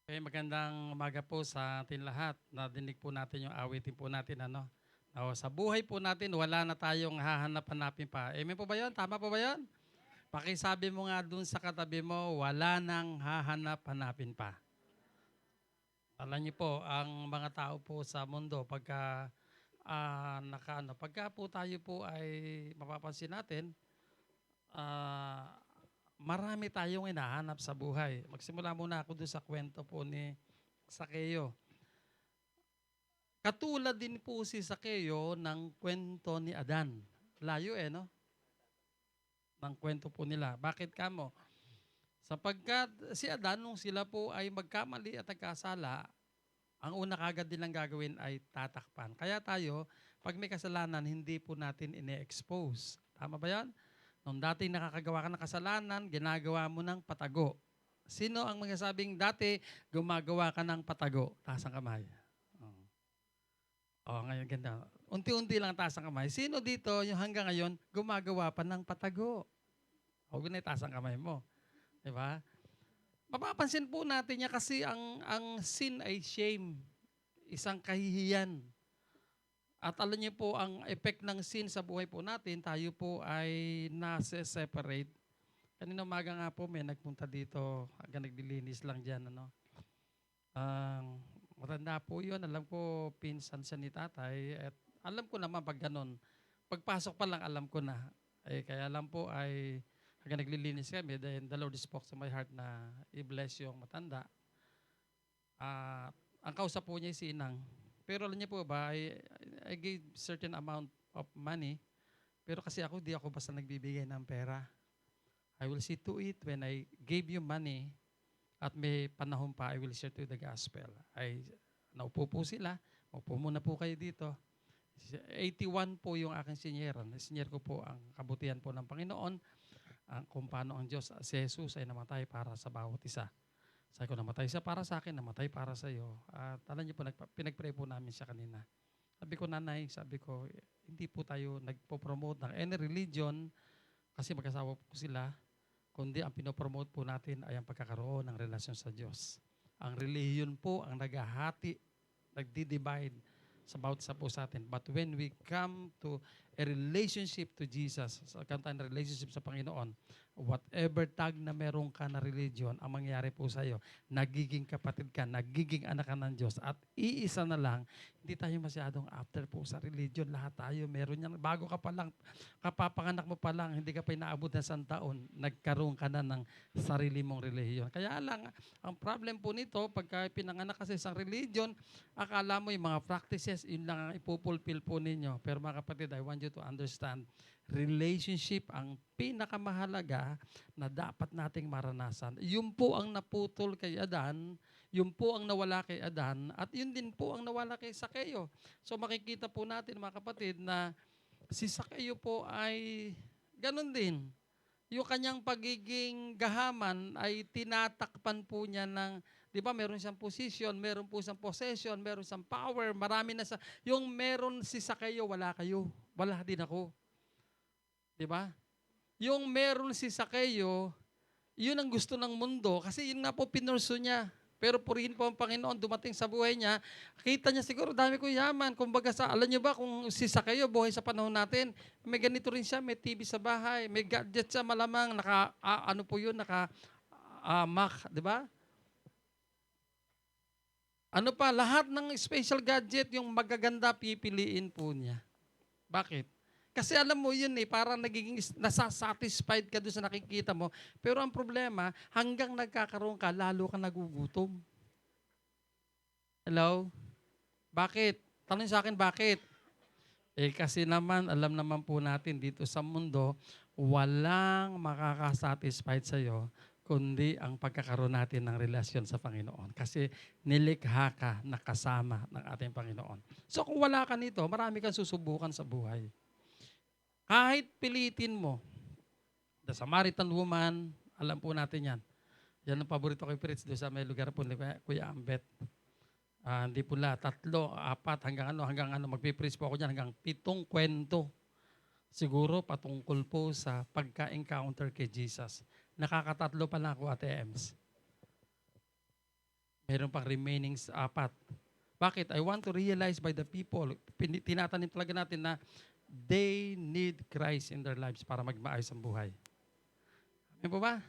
Magandang umaga po sa atin lahat. Nadinig po natin yung awitin po natin, ano? Sa buhay po natin, wala na tayong hahanap-hanapin pa. Amen po ba yun? Tama po ba yun? Pakisabi mo nga dun sa katabi mo, wala nang hahanap-hanapin pa. Alam niyo po, ang mga tao po sa mundo, pagka po tayo po ay mapapansin natin, ah, marami tayong hinahanap sa buhay. Magsimula muna ako doon sa kwento po ni Sakeo. Katulad din po si Sakeo ng kwento ni Adan. Layo no? Ng kwento po nila. Bakit kamo? Sapagkat si Adan, nung sila po ay magkamali at nagkasala, ang una kagad nilang gagawin ay tatakpan. Kaya tayo, pag may kasalanan, hindi po natin ine-expose. Tama ba yan? Nung dati nakakagawa ka ng kasalanan, ginagawa mo ng patago. Sino ang magsasabing dati gumagawa ka ng patago? Taas ang kamay. Ngayon ganda. Unti-unti lang taas ang kamay. Sino dito yung hanggang ngayon gumagawa pa ng patago? Huwag na itaas ang kamay mo. Di ba? Mapapansin po natin niya kasi ang sin ay shame. Isang kahihiyan. At alam niyo po, ang effect ng sin sa buhay po natin, tayo po ay nase-separate. Kanina umaga nga po, may nagpunta dito, hanggang naglilinis lang dyan, ano. Ang matanda po yun, alam ko pinsan siya ni tatay at alam ko naman pag ganun, pagpasok pa lang alam ko na. Kaya lang po ay hanggang naglilinis kami, then the Lord spoke to my heart na i-bless yung matanda. Ang kausap po niya si Inang. Pero alam niya po ba, I gave certain amount of money, pero kasi ako, di ako basta nagbibigay ng pera. I will see to it when I gave you money, at may panahon pa, I will share to you the gospel. Naupo po sila. Upo muna po kayo dito. 81 po yung aking sinyeran. Sinyer ko po ang kabutihan po ng Panginoon, kung paano ang Diyos, si Jesus ay namatay para sa bawat isa. Sabi ko, namatay siya para sa akin, namatay para sa iyo. At alam niyo po, pinag-pray po namin siya kanina. Sabi ko, nanay, hindi po tayo nagpo-promote ng any religion kasi mag-asawa po sila, kundi ang pinopromote po natin ay ang pagkakaroon ng relasyon sa Diyos. Ang relihiyon po ang naghahati, nagdi-divide sa bawat isa po sa atin. But when we come to a relationship to Jesus, sa kantaan na relationship sa Panginoon, whatever tag na meron ka na religion, ang mangyayari po sa iyo, nagiging kapatid ka, nagiging anak ka ng Diyos, at iisa na lang, hindi tayo masyadong after po sa religion. Lahat tayo meron yan. Bago ka pa lang, kapapanganak mo pa lang, hindi ka pa inaabot ng 1 taon, nagkaroon ka na ng sarili mong relihiyon. Kaya lang, ang problem po nito, pagka pinanganak ka sa isang religion, akala mo yung mga practices, yun lang ang ipupulfill po ninyo. Pero mga kapatid, I want you to understand, relationship ang pinakamahalaga na dapat nating maranasan. Yun po ang naputol kay Adan, yun po ang nawala kay Adan, at yun din po ang nawala kay Sakeo. So makikita po natin mga kapatid na si Sakeo po ay ganun din. Yung kanyang pagiging gahaman ay tinatakpan po niya ng, di ba, meron siyang position, meron po siyang possession, meron siyang power, marami na sa, yung meron si Sakeo, wala kayo, wala din ako. Di ba? Yung meron si Sakeo, yun ang gusto ng mundo kasi yun nga po pinurso niya. Pero purihin po ang Panginoon, dumating sa buhay niya, kita niya siguro, dami ko yaman. Kumbaga alam niyo ba kung si Sakeo, buhay sa panahon natin, may ganito rin siya, may TV sa bahay, may gadget siya malamang, Mac, di ba? Ano pa, lahat ng special gadget, yung magaganda, pipiliin po niya. Bakit? Kasi alam mo yun parang nagiging nasasatisfied ka doon sa nakikita mo. Pero ang problema, hanggang nagkakaroon ka, lalo ka nagugutom. Hello? Bakit? Tanong sa akin, bakit? Kasi naman, alam naman po natin dito sa mundo, walang makakasatisfied sa'yo kundi ang pagkakaroon natin ng relasyon sa Panginoon. Kasi nilikha ka na kasama ng ating Panginoon. So kung wala ka nito, marami kang susubukan sa buhay. Kahit pilitin mo, the Samaritan woman, alam po natin yan. Yan ang paborito ko i-preach doon sa may lugar po ni Kuya Ambet. Hindi po lahat, 3, 4, hanggang magpipreach po ako dyan, hanggang 7 kwento. Siguro patungkol po sa pagka-encounter kay Jesus. Nakakatatlo pa lang ako, Ate Ems. Meron pang remaining apat. Bakit? I want to realize by the people, tinatanim talaga natin na they need Christ in their lives para magmaayos ang buhay. Amen po ba?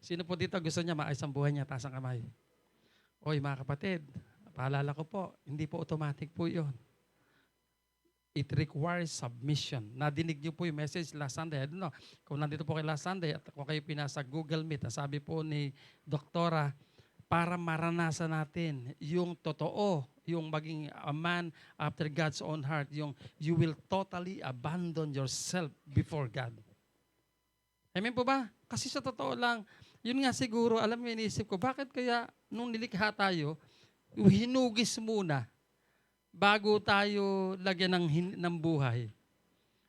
Sino po dito gusto niya maayos ang buhay niya? Taas ang kamay. Oy, mga kapatid, paalala ko po, hindi po automatic po yun. It requires submission. Nadinig niyo po yung message last Sunday. I don't know, kung nandito po kayo last Sunday at kung kayo pinasa Google Meet, sabi po ni Doktora, para maranasan natin yung totoo, yung maging a man after God's own heart, yung you will totally abandon yourself before God. Amen po ba? Kasi sa totoo lang, yun nga siguro, alam mo, iniisip ko, bakit kaya nung nilikha tayo, hinugis muna bago tayo lagyan ng buhay.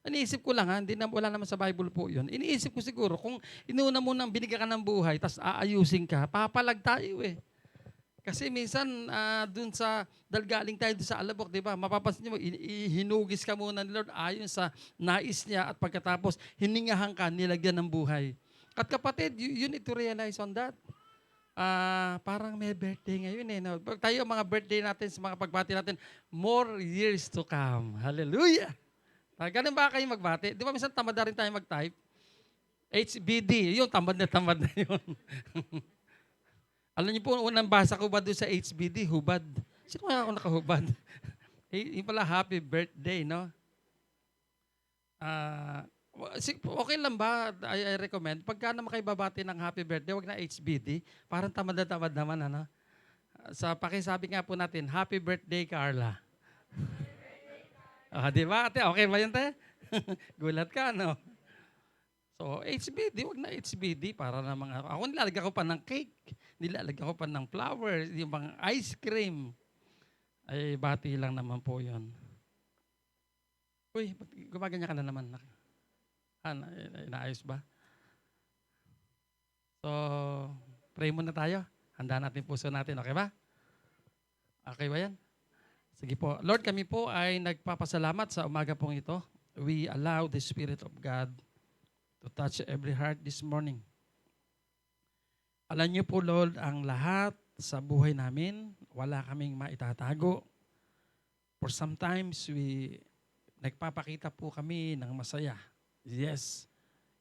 Iniisip ko lang, wala naman sa Bible po yun. Iniisip ko siguro, kung inuna mo nang binigyan ka ng buhay, tapos aayusin ka, papalag tayo eh. Kasi minsan, dahil galing tayo sa alabok, di ba? Mapapansin mo, hinugis ka muna ni Lord ayon sa nais niya at pagkatapos, hiningahan ka, nilagyan ng buhay. At kapatid, you need to realize on that. Parang may birthday ngayon eh. No? Tayo mga birthday natin, sa mga pagbati natin, more years to come. Hallelujah! Ganun ba kayo magbati? Di ba minsan tamad na rin tayo mag-type? HBD, yun, tamad na yun. Alam niyo po, unang basa ko ba doon sa HBD, hubad. Sino kaya ako nakahubad? Yung pala, happy birthday, no? Okay lang ba? I recommend. Pagka naman kayo babati ng happy birthday, wag na HBD. Parang tamad naman, ano? Sa pakisabi nga po natin, happy birthday, Carla. Di ba? Ate, okay ba yun, te? Gulat ka, no? So, HBD, wag na HBD para na mga... Ako nilalagyan ko pa ng cake, nilalagyan ko pa ng flowers, yung mga ice cream. Ay, bati lang naman po yun. Uy, gumaganyan ka na naman. Inaayos ba? So, pray muna tayo. Handa natin puso natin, okay ba? Okay ba yan? Sige po. Lord, kami po ay nagpapasalamat sa umaga pong ito. We allow the Spirit of God to touch every heart this morning. Alam niyo po, Lord, ang lahat sa buhay namin, wala kaming maitatago. For sometimes, nagpapakita po kami ng masaya. Yes,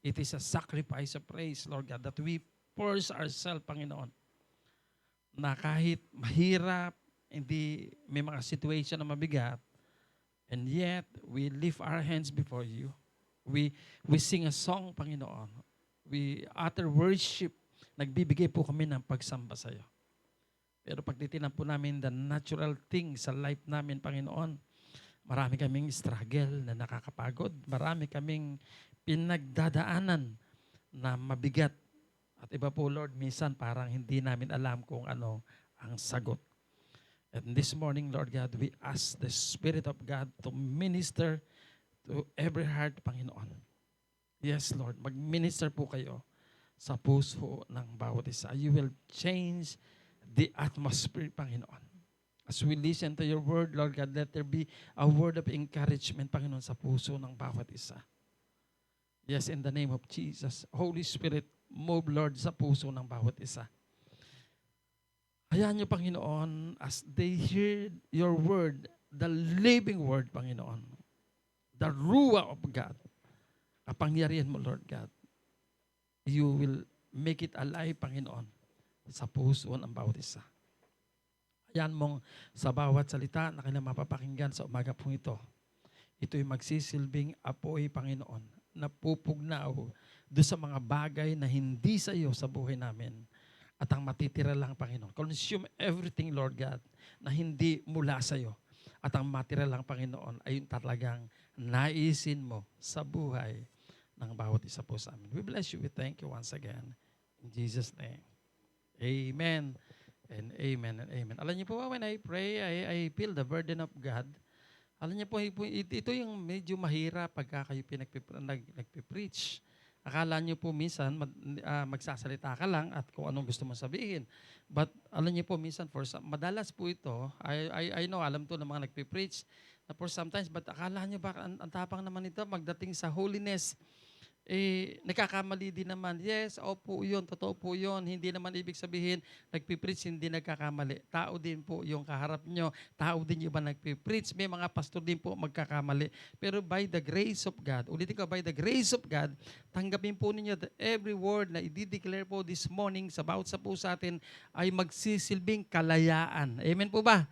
it is a sacrifice of praise, Lord God, that we force ourselves, Panginoon, na kahit mahirap, hindi may mga situation na mabigat, and yet, we lift our hands before you. We sing a song, Panginoon. We utter worship. Nagbibigay po kami ng pagsamba sa iyo. Pero pag titinan po namin the natural things sa life namin, Panginoon, marami kaming struggle na nakakapagod. Marami kaming pinagdadaanan na mabigat. At iba po, Lord, minsan parang hindi namin alam kung ano ang sagot. And this morning, Lord God, we ask the Spirit of God to minister to every heart, Panginoon. Yes, Lord, mag-minister po kayo sa puso ng bawat isa. You will change the atmosphere, Panginoon. As we listen to your word, Lord God, let there be a word of encouragement, Panginoon, sa puso ng bawat isa. Yes, in the name of Jesus. Holy Spirit, move, Lord, sa puso ng bawat isa. Hayaan niyo, Panginoon, as they hear your word, the living word, Panginoon, the Ruah of God, kapangyarihan mo, Lord God, you will make it alive, Panginoon, sa puso ng bawat isa. Hayaan mong sa bawat salita na kailangan mapapakinggan sa umaga pong ito, ito'y magsisilbing apoy, Panginoon, na pupugnaw doon sa mga bagay na hindi sa iyo sa buhay namin. At ang matitira lang, Panginoon, consume everything, Lord God, na hindi mula sa iyo. At ang matitira lang, Panginoon, ay yung talagang naisin mo sa buhay ng bawat isa po sa amin. We bless you. We thank you once again. In Jesus' name. Amen and amen and amen. Alam niyo po ba, when I pray, I feel the burden of God. Alam niyo po, ito yung medyo mahirap pagka kayo nagpipreach. Akala niyo po minsan magsasalita ka lang at kung anong gusto mong sabihin. But alam niyo po minsan, madalas po ito, I know, alam to ng mga nagpipreach, na for sometimes, but akala niyo ba, ang tapang naman ito magdating sa holiness. nagkakamali din naman. Yes, opo yun, totoo po yun. Hindi naman ibig sabihin, nagpipreach, hindi nagkakamali. Tao din po yung kaharap nyo. Tao din yung iba nagpipreach. May mga pastor din po magkakamali. Pero by the grace of God, ulitin ko, by the grace of God, tanggapin po ninyo that every word na i-declare po this morning sa bawat sa po sa atin ay magsisilbing kalayaan. Amen po ba?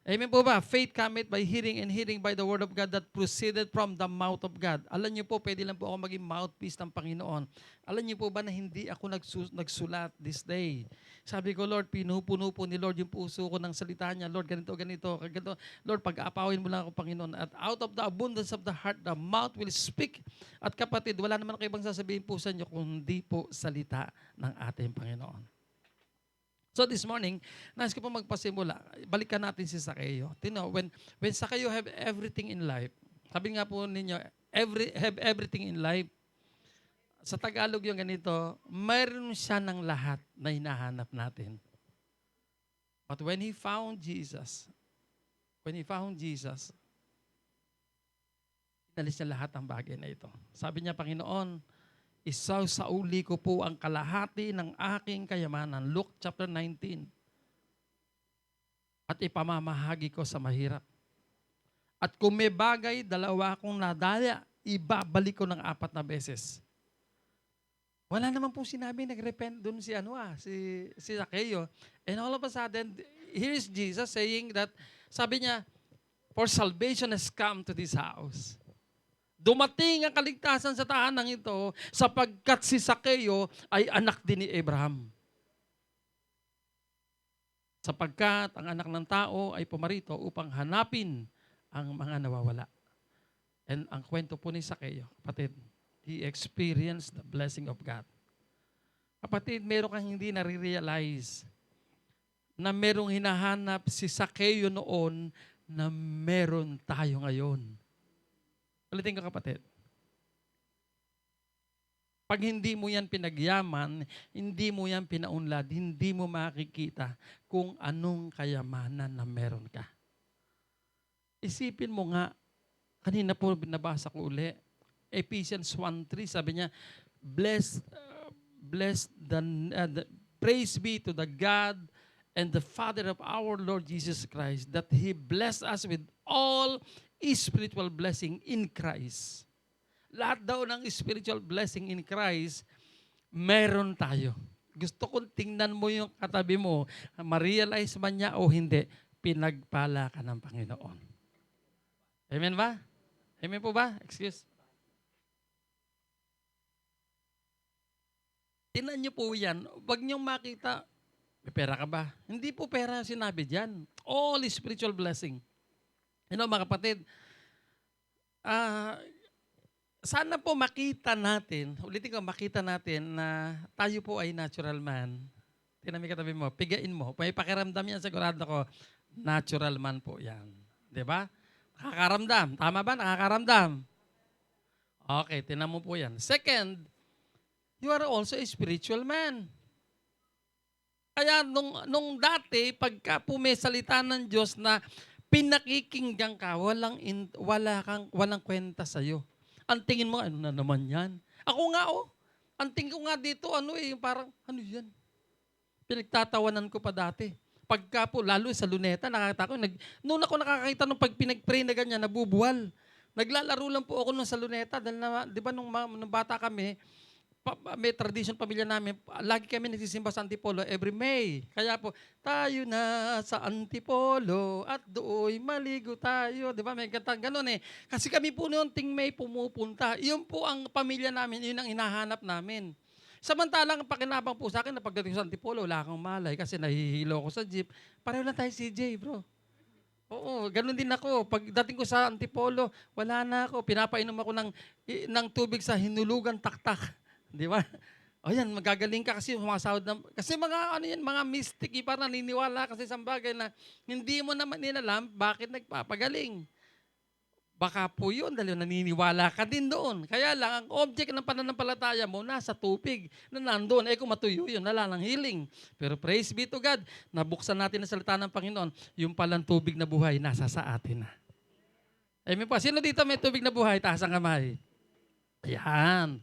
Amen po ba? Faith cometh by hearing and hearing by the word of God that proceeded from the mouth of God. Alam niyo po, pwede lang po ako maging mouthpiece ng Panginoon. Alam niyo po ba na hindi ako nagsulat this day? Sabi ko, Lord, pinupuno po ni Lord yung puso ko ng salita niya. Lord, ganito, ganito. Lord, pag-aapawin mo lang ako, Panginoon. At out of the abundance of the heart, the mouth will speak. At kapatid, wala naman kayo ibang sasabihin po sa inyo kung hindi po salita ng ating Panginoon. So this morning, nais ko po magpasimula. Balikan natin si Zacchaeus. When Zacchaeus have everything in life, sabi nga po ninyo, have everything in life, sa Tagalog yung ganito, mayroon siya ng lahat na hinahanap natin. But when he found Jesus, inalis niya lahat ng bagay na ito. Sabi niya, Panginoon, isasauli ko po ang kalahati ng aking kayamanan. Luke chapter 19. At ipamamahagi ko sa mahirap. At kung may bagay, 2 akong nadaya, ibabalik ko ng 4 na beses. Wala naman po sinabi, nag-repent dun si Zacchaeus. And all of a sudden, here is Jesus saying that, sabi niya, for salvation has come to this house. Dumating ang kaligtasan sa tahanang ito sapagkat si Zacchaeus ay anak din ni Abraham. Sapagkat ang anak ng tao ay pumarito upang hanapin ang mga nawawala. And ang kwento po ni Zacchaeus, kapatid, he experienced the blessing of God. Kapatid, meron kang hindi nare-realize na merong hinahanap si Zacchaeus noon na meron tayo ngayon. Ulitin ko, kapatid. Pag hindi mo yan pinagyaman, hindi mo yan pinaunlad, hindi mo makikita kung anong kayamanan na meron ka. Isipin mo nga, kanina po binabasa ko uli, Ephesians 1:3, sabi niya, praise be to the God and the Father of our Lord Jesus Christ, that He blessed us with all spiritual blessing in Christ. Lahat daw ng spiritual blessing in Christ, meron tayo. Gusto kong tingnan mo yung katabi mo, ma-realize man niya o hindi, pinagpala ka ng Panginoon. Amen ba? Amen po ba? Excuse. Tingnan niyo po yan. Huwag niyong makita, may pera ka ba? Hindi po pera sinabi dyan. All spiritual blessing. Mga kapatid, sana po makita natin, ulitin ko, makita natin na tayo po ay natural man. Tinami katabi mo, pigain mo. May pakiramdam yan, sigurado ko, natural man po yan. Diba? Nakakaramdam. Tama ba? Nakakaramdam. Okay, tinan mo po yan. Second, you are also a spiritual man. Kaya nung dati, pagka po may salita ng Diyos na pinakikinggan ka, walang kwenta sa'yo. Ang tingin mo, ano na naman yan? Ako nga, ang tingin ko nga dito, parang, ano yan? Pinagtatawanan ko pa dati. Pagka po, lalo sa luneta, nakakita ko, noon ako nakakita nung pag pinag-pray na ganyan, nabubuwal. Naglalaro lang po ako nung sa luneta, dahil di ba nung bata kami, may tradition pamilya namin, lagi kami nagsisimba sa Antipolo every May. Kaya po, tayo na sa Antipolo at doon maligo tayo. Di ba? May ganun eh. Kasi kami po noon ting May pumupunta. Yun po ang pamilya namin, yun ang hinahanap namin. Samantalang pakinabang po sa akin na pagdating sa Antipolo, wala akong malay kasi nahihilo ko sa jeep. Pareho lang tayo CJ, bro. Oo, ganun din ako. Pagdating ko sa Antipolo, wala na ako. Pinapainom ako ng tubig sa hinulugan taktak. Di ba? O yan, magagaling ka kasi sumasahod na. Kasi mga mystic, parang naniniwala kasi sa bagay na hindi mo naman nilalam bakit nagpapagaling. Baka po yun, dahil naniniwala ka din doon. Kaya lang, ang object ng pananampalataya mo nasa tubig na nandoon. Kung matuyo yun, wala ng healing. Pero praise be to God, nabuksan natin ang salita ng Panginoon, yung palang tubig na buhay, nasa sa atin na. Amen po. Sino dito may tubig na buhay? Taas ang kamay. Ayan.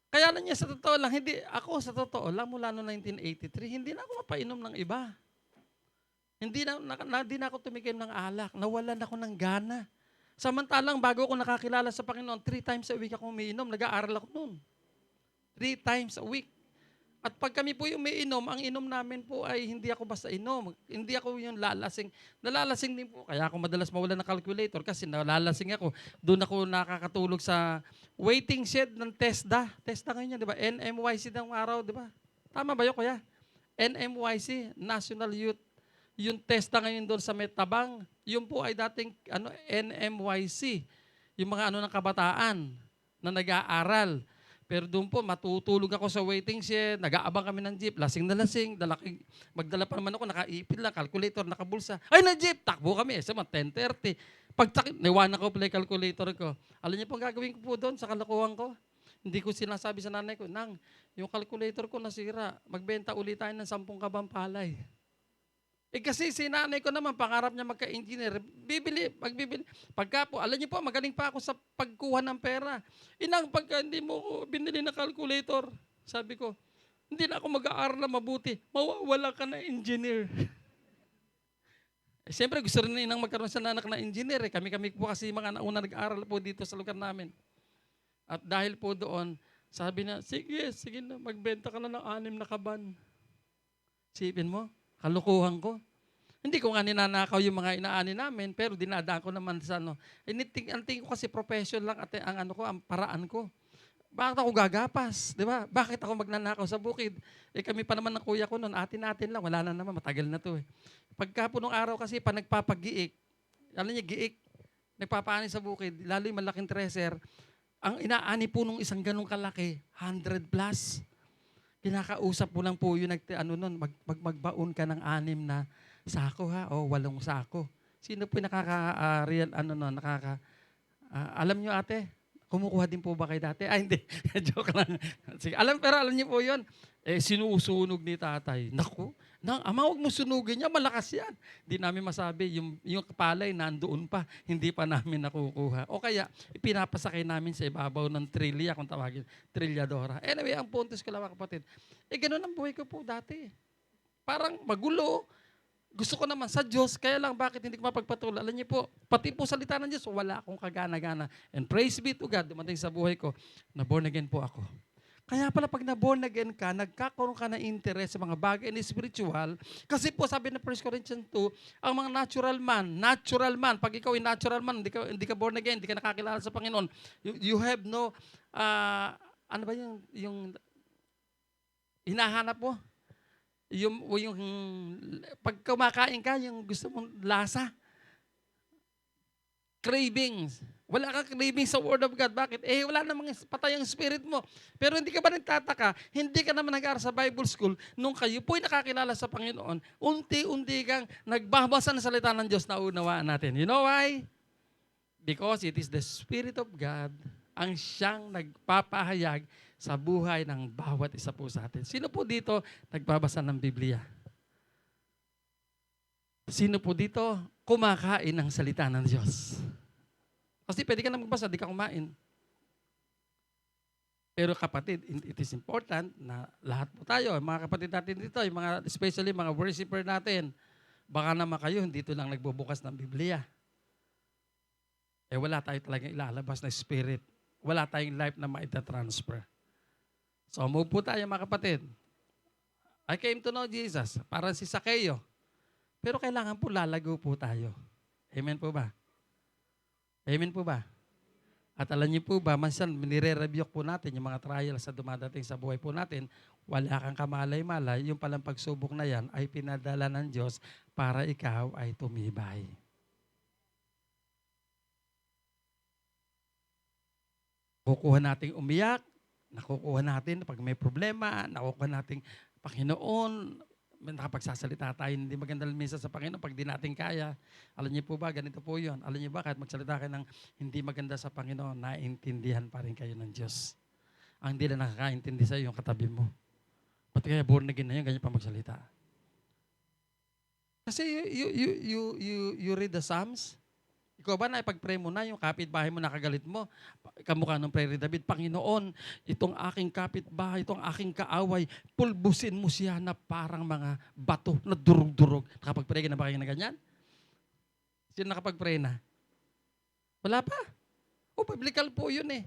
Kaya lang niya sa totoo lang, hindi, ako sa totoo lang, mula noong 1983, hindi na ako mapainom ng iba. Hindi na ako tumikim ng alak. Nawalan ako ng gana. Samantalang bago ako nakakilala sa Panginoon, 3 times a week ako umiinom. Nag-aaral ako noon. 3 times a week. At pag kami po yung may inom, ang inom namin po ay hindi ako basta inom. Hindi ako yung lalasing. Nalalasing din po. Kaya ako madalas mawala ng calculator kasi nalalasing ako. Doon ako nakakatulog sa waiting shed ng TESDA. TESDA ngayon yan, di ba? NMYC ng araw, di ba? Tama ba yun, kuya? NMYC, National Youth. Yung TESDA ngayon doon sa Metabang, yun po ay dating NMYC. Yung mga ng kabataan na nag-aaral. Pero doon po, matutulog ako sa waiting shed, nag-aabang kami ng jeep, lasing na lasing, magdala pa naman ako, nakaipit lang, calculator, nakabulsa. Ay, na jeep! Takbo kami, sa mga 10:30. Niwanan ko pala yung calculator ko. Alam niyo po ang gagawin ko po doon sa kalokohan ko? Hindi ko sinasabi sa nanay ko, Nang, yung calculator ko nasira, magbenta ulit tayo ng 10 kabang palay. Kasi si nanay ko naman, pangarap niya magka-engineer, magbibili. Pagka po, alam niyo po, magaling pa ako sa pagkuha ng pera. Inang, pagka hindi mo ko binili na calculator, sabi ko, hindi na ako mag-aaral na mabuti. Mawawala ka na engineer. Siyempre, gusto rin inang magkaroon sa nanak na engineer. Kami-kami po kasi mga nauna nag-aaral po dito sa lugar namin. At dahil po doon, sabi na, sige na, magbenta ka na ng 6 na kaban. Sipin mo, kalukuhan ko. Hindi ko nga ninanakaw yung mga inaani namin, pero dinadaan ko naman sa ang tingin ko kasi profession lang at ang paraan ko. Bakit ako gagapas? Di ba? Bakit ako magnanakaw sa bukid? Kami pa naman ng kuya ko noon, atin-atin lang, wala na naman, matagal na to. Pagka po nung araw kasi, pa nagpapagiik, alam niya, giik, nagpapaani sa bukid, lalo yung malaking treasure, ang inaani po nung isang ganong kalaki, 100 plus. Kinakausap mo lang po yung magbaon ka ng 6 na sako ha, o 8 sako. Sino po yung alam nyo ate, kumukuha din po ba kayo dati? Ay hindi, joke lang. Sige, pero alam niyo po yun. Sinusunog ni tatay. Naku, ama, huwag mo sunugin niya, malakas yan. Hindi namin masabi, yung palay nandoon pa, hindi pa namin nakukuha. O kaya, ipinapasakay namin sa ibabaw ng trilya, kung tawagin, trilyadora. Anyway, ang puntos ko lang mga kapatid, ganun ang buhay ko po dati. Parang magulo. Gusto ko naman sa Diyos, kaya lang bakit hindi ko mapagpatuloy? Alam niyo po, pati po salita ng Diyos, wala akong kagana-gana. And praise be to God, dumating sa buhay ko, na born again po ako. Kaya pala pag na-born again ka, nagkakaroon ka ng interest sa mga bagay na spiritual. Kasi po sabi ng 1 Corinthians 2, ang mga natural man, pag ikaw ay natural man, hindi ka born again, hindi ka nakakilala sa Panginoon, you have no, ano ba yung hinahanap mo? Yung pag kumakain ka, yung gusto mong lasa. Cravings. Wala kang cravings sa Word of God. Bakit? Wala namang patay ang spirit mo. Pero hindi ka ba nagtataka? Hindi ka naman nag-aaral sa Bible school. Nung kayo po'y nakakilala sa Panginoon, unti-unti kang nagbabasa ng salita ng Diyos na unawaan natin. You know why? Because it is the Spirit of God ang siyang nagpapahayag sa buhay ng bawat isa po sa atin. Sino po dito nagbabasa ng Biblia? Sino po dito kumakain ng salita ng Diyos? Kasi pwede ka na magbasa, di ka kumain. Pero kapatid, it is important na lahat po tayo, mga kapatid natin dito, especially mga worshiper natin, baka naman kayo, dito lang nagbubukas ng Biblia. Wala tayo talagang ilalabas na spirit. Wala tayong life na maitatransfer. So, move po tayo mga kapatid. I came to know Jesus, parang si Zacchaeus. Pero kailangan po lalago po tayo. Amen po ba? Amen po ba? At alam niyo po ba, minsan nire-review po natin yung mga trials sa dumadating sa buhay po natin, wala kang kamalay-malay, yung palang pagsubok na yan ay pinadala ng Diyos para ikaw ay tumibay. Kukuha nating umiyak, nakukuha natin pag may problema, nakukuha nating Panginoon, nakapagsasalita tayo, hindi maganda minsan sa Panginoon pag di natin kaya. Alam niyo po ba, ganito po yun. Alam niyo ba, kahit magsalita kayo ng hindi maganda sa Panginoon, naintindihan pa rin kayo ng Diyos. Ang hindi na nakakaintindi sa iyo, yung katabi mo. Pati kaya born again na yun, ganyan pa magsalita. Kasi you read the Psalms, Ikaw ba na ipag-pray mo na yung kapitbahay mo nakagalit mo? Kamukha ng prayer ni David, Panginoon, itong aking kapitbahay, itong aking kaaway, pulbusin mo siya na parang mga bato na durug-durug. Nakapag-pray ka na ba kayo na ganyan? Sino nakapag-pray na? Wala pa. O, biblical po yun eh.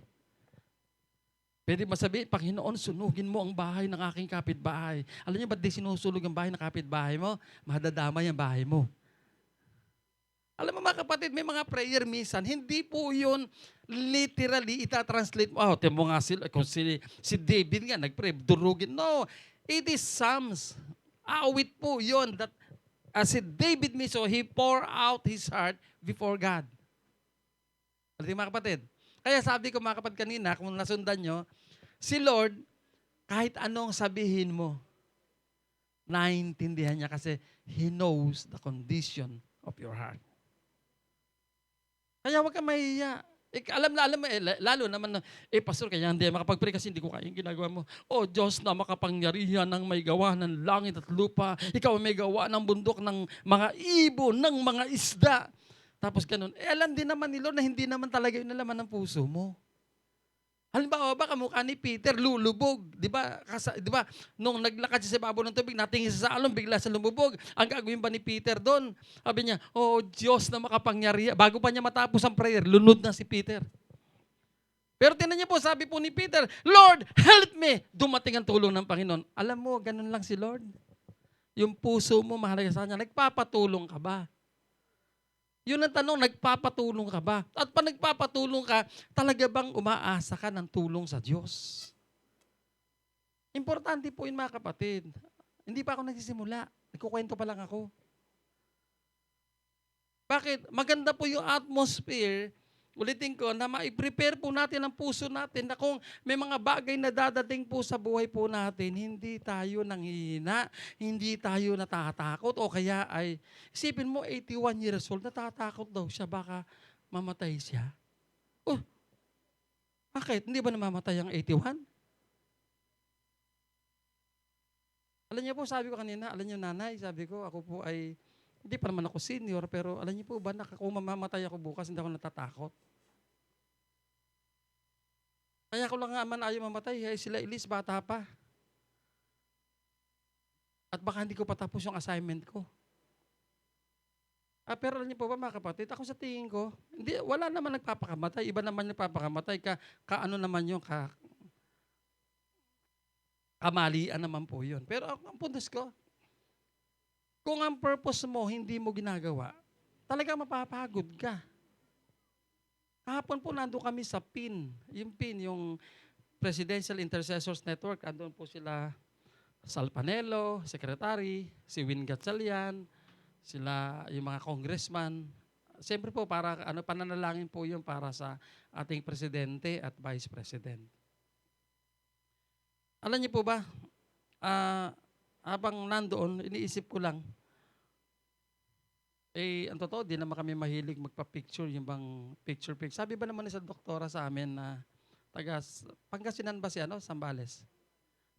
Pwede masabi, Panginoon, sunugin mo ang bahay ng aking kapitbahay. Alam niyo ba't di sinusunog ang bahay ng kapitbahay mo? Madadamay ang bahay mo. Alam mo mga kapatid, may mga prayer minsan, hindi po yun literally itatranslate mo. Oh, temo nga sila, kung si David nga nagpray, durugin. No, it is Psalms. Awit po yun. That, as si David mismo, he pour out his heart before God. Alam niyo mga kapatid? Kaya sabi ko mga kapatid kanina, kung nasundan nyo, si Lord, kahit anong sabihin mo, naiintindihan niya kasi He knows the condition of your heart. Kaya huwag kang mahihiya. Alam mo, lalo naman na, pastor, kaya hindi makapag-pray kasi hindi ko kaya yung ginagawa mo. Oh, Diyos na makapangyarihan ng may gawa ng langit at lupa. Ikaw may gawa ng bundok ng mga ibon, ng mga isda. Tapos ganun. Alam din naman ni Lord na hindi naman talaga yun nalaman ng puso mo. Halimbawa ba, kamukha ni Peter, lulubog. Di ba? Nung naglakad siya sa ibabaw ng tubig, natingin siya sa alon, bigla sa lumubog. Ang gagawin ba ni Peter doon? Sabi niya, oh Diyos na makapangyarihan. Bago pa niya matapos ang prayer, lunod na si Peter. Pero tinan niyo po, sabi po ni Peter, Lord, help me! Dumating ang tulong ng Panginoon. Alam mo, ganun lang si Lord. Yung puso mo, mahalaga sa kanya, nagpapatulong ka ba? Yun ang tanong, nagpapatulong ka ba? At pag nagpapatulong ka, talaga bang umaasa ka ng tulong sa Diyos? Importante po yun mga kapatid. Hindi pa ako nagsisimula. Nagkukwento pa lang ako. Bakit? Maganda po yung atmosphere, ulitin ko, na ma-prepare po natin ang puso natin na kung may mga bagay na dadating po sa buhay po natin, hindi tayo nanghihina, hindi tayo natatakot, o kaya ay, isipin mo, 81 years old, natatakot daw siya, baka mamatay siya. Oh, bakit? Hindi ba namamatay ang 81? Alam niyo po, sabi ko kanina, alam niyo nanay, sabi ko, ako po ay, hindi pa naman ako senior, pero alam niyo po ba, kung mamamatay ako bukas, hindi ako natatakot. Kaya ko lang nga man ayaw mamatay, sila Elise, bata pa. At baka hindi ko patapos yung assignment ko. Pero alam niyo po ba mga kapatid, ako sa tingin ko, hindi, wala naman nagpapakamatay. Iba naman nagpapakamatay. Ano naman yung kamalian naman po yun. Pero ang puntos ko, kung ang purpose mo hindi mo ginagawa, talaga mapapagod ka. Kahapon po nandun kami sa PIN. Yung PIN, yung Presidential Intercessors Network. Andun po sila Sal Panelo, Secretary, si Win Gatchalian, sila yung mga congressman. Siyempre po, para pananalangin po yun para sa ating Presidente at Vice President. Alam niyo po ba, habang nandoon, iniisip ko lang, ang totoo, di naman kami mahilig magpa-picture, yung bang picture. Sabi ba naman sa doktora sa amin na Pangasinan ba si Sambales?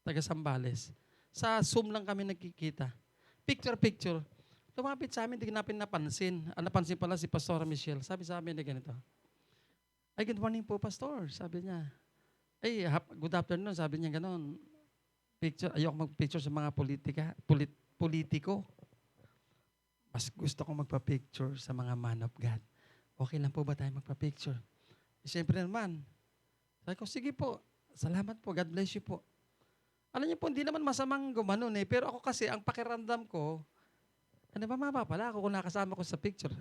Taga Sambales. Sa Zoom lang kami nagkikita. Picture. Lumapit sa amin, di namin napansin. Napansin pala si Pastor Michelle. Sabi sa amin na ganito, ay, good morning po, Pastor. Sabi niya. Ay, good afternoon. Sabi niya gano'n. Ayoko mag-picture sa mga politiko. Mas gusto kong magpa-picture sa mga man of God. Okay lang po ba tayo magpa-picture? Siyempre naman. Sabi ko, sige po. Salamat po. God bless you po. Alam niyo po, hindi naman masamang gumanon eh. Pero ako kasi, ang pakiramdam ko, ano ba mapapala ako kung nakasama ko sa picture?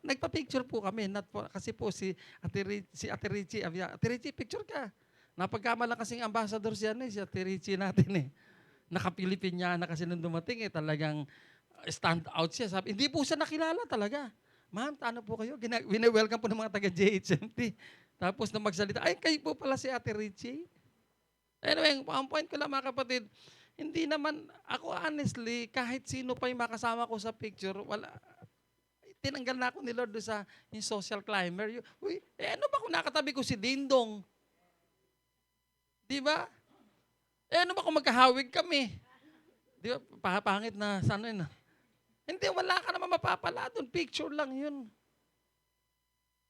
Nagpa-picture po kami. Kasi po si Ate Richie, picture ka. Napagkamalang kasing ambassador si Ate Richie natin eh. Naka-Pilipinyana kasi nung dumating eh, talagang stand out siya. Sabi, hindi po siya nakilala talaga. Ma'am, ano po kayo? Wini-welcome po ng mga taga-JHMT. Tapos na magsalita, ay kayo po pala si Ate Richie. Anyway, ang point ko lang mga kapatid, hindi naman, ako honestly, kahit sino pa yung makasama ko sa picture, wala, tinanggal na ako ni Lord sa yung social climber. Uy, ano ba kung nakatabi ko si Dingdong? Di ba? Ano ba kung magkahawig kami? Di ba? Pangit na, sana yun. Hindi, wala ka naman mapapala doon. Picture lang yun.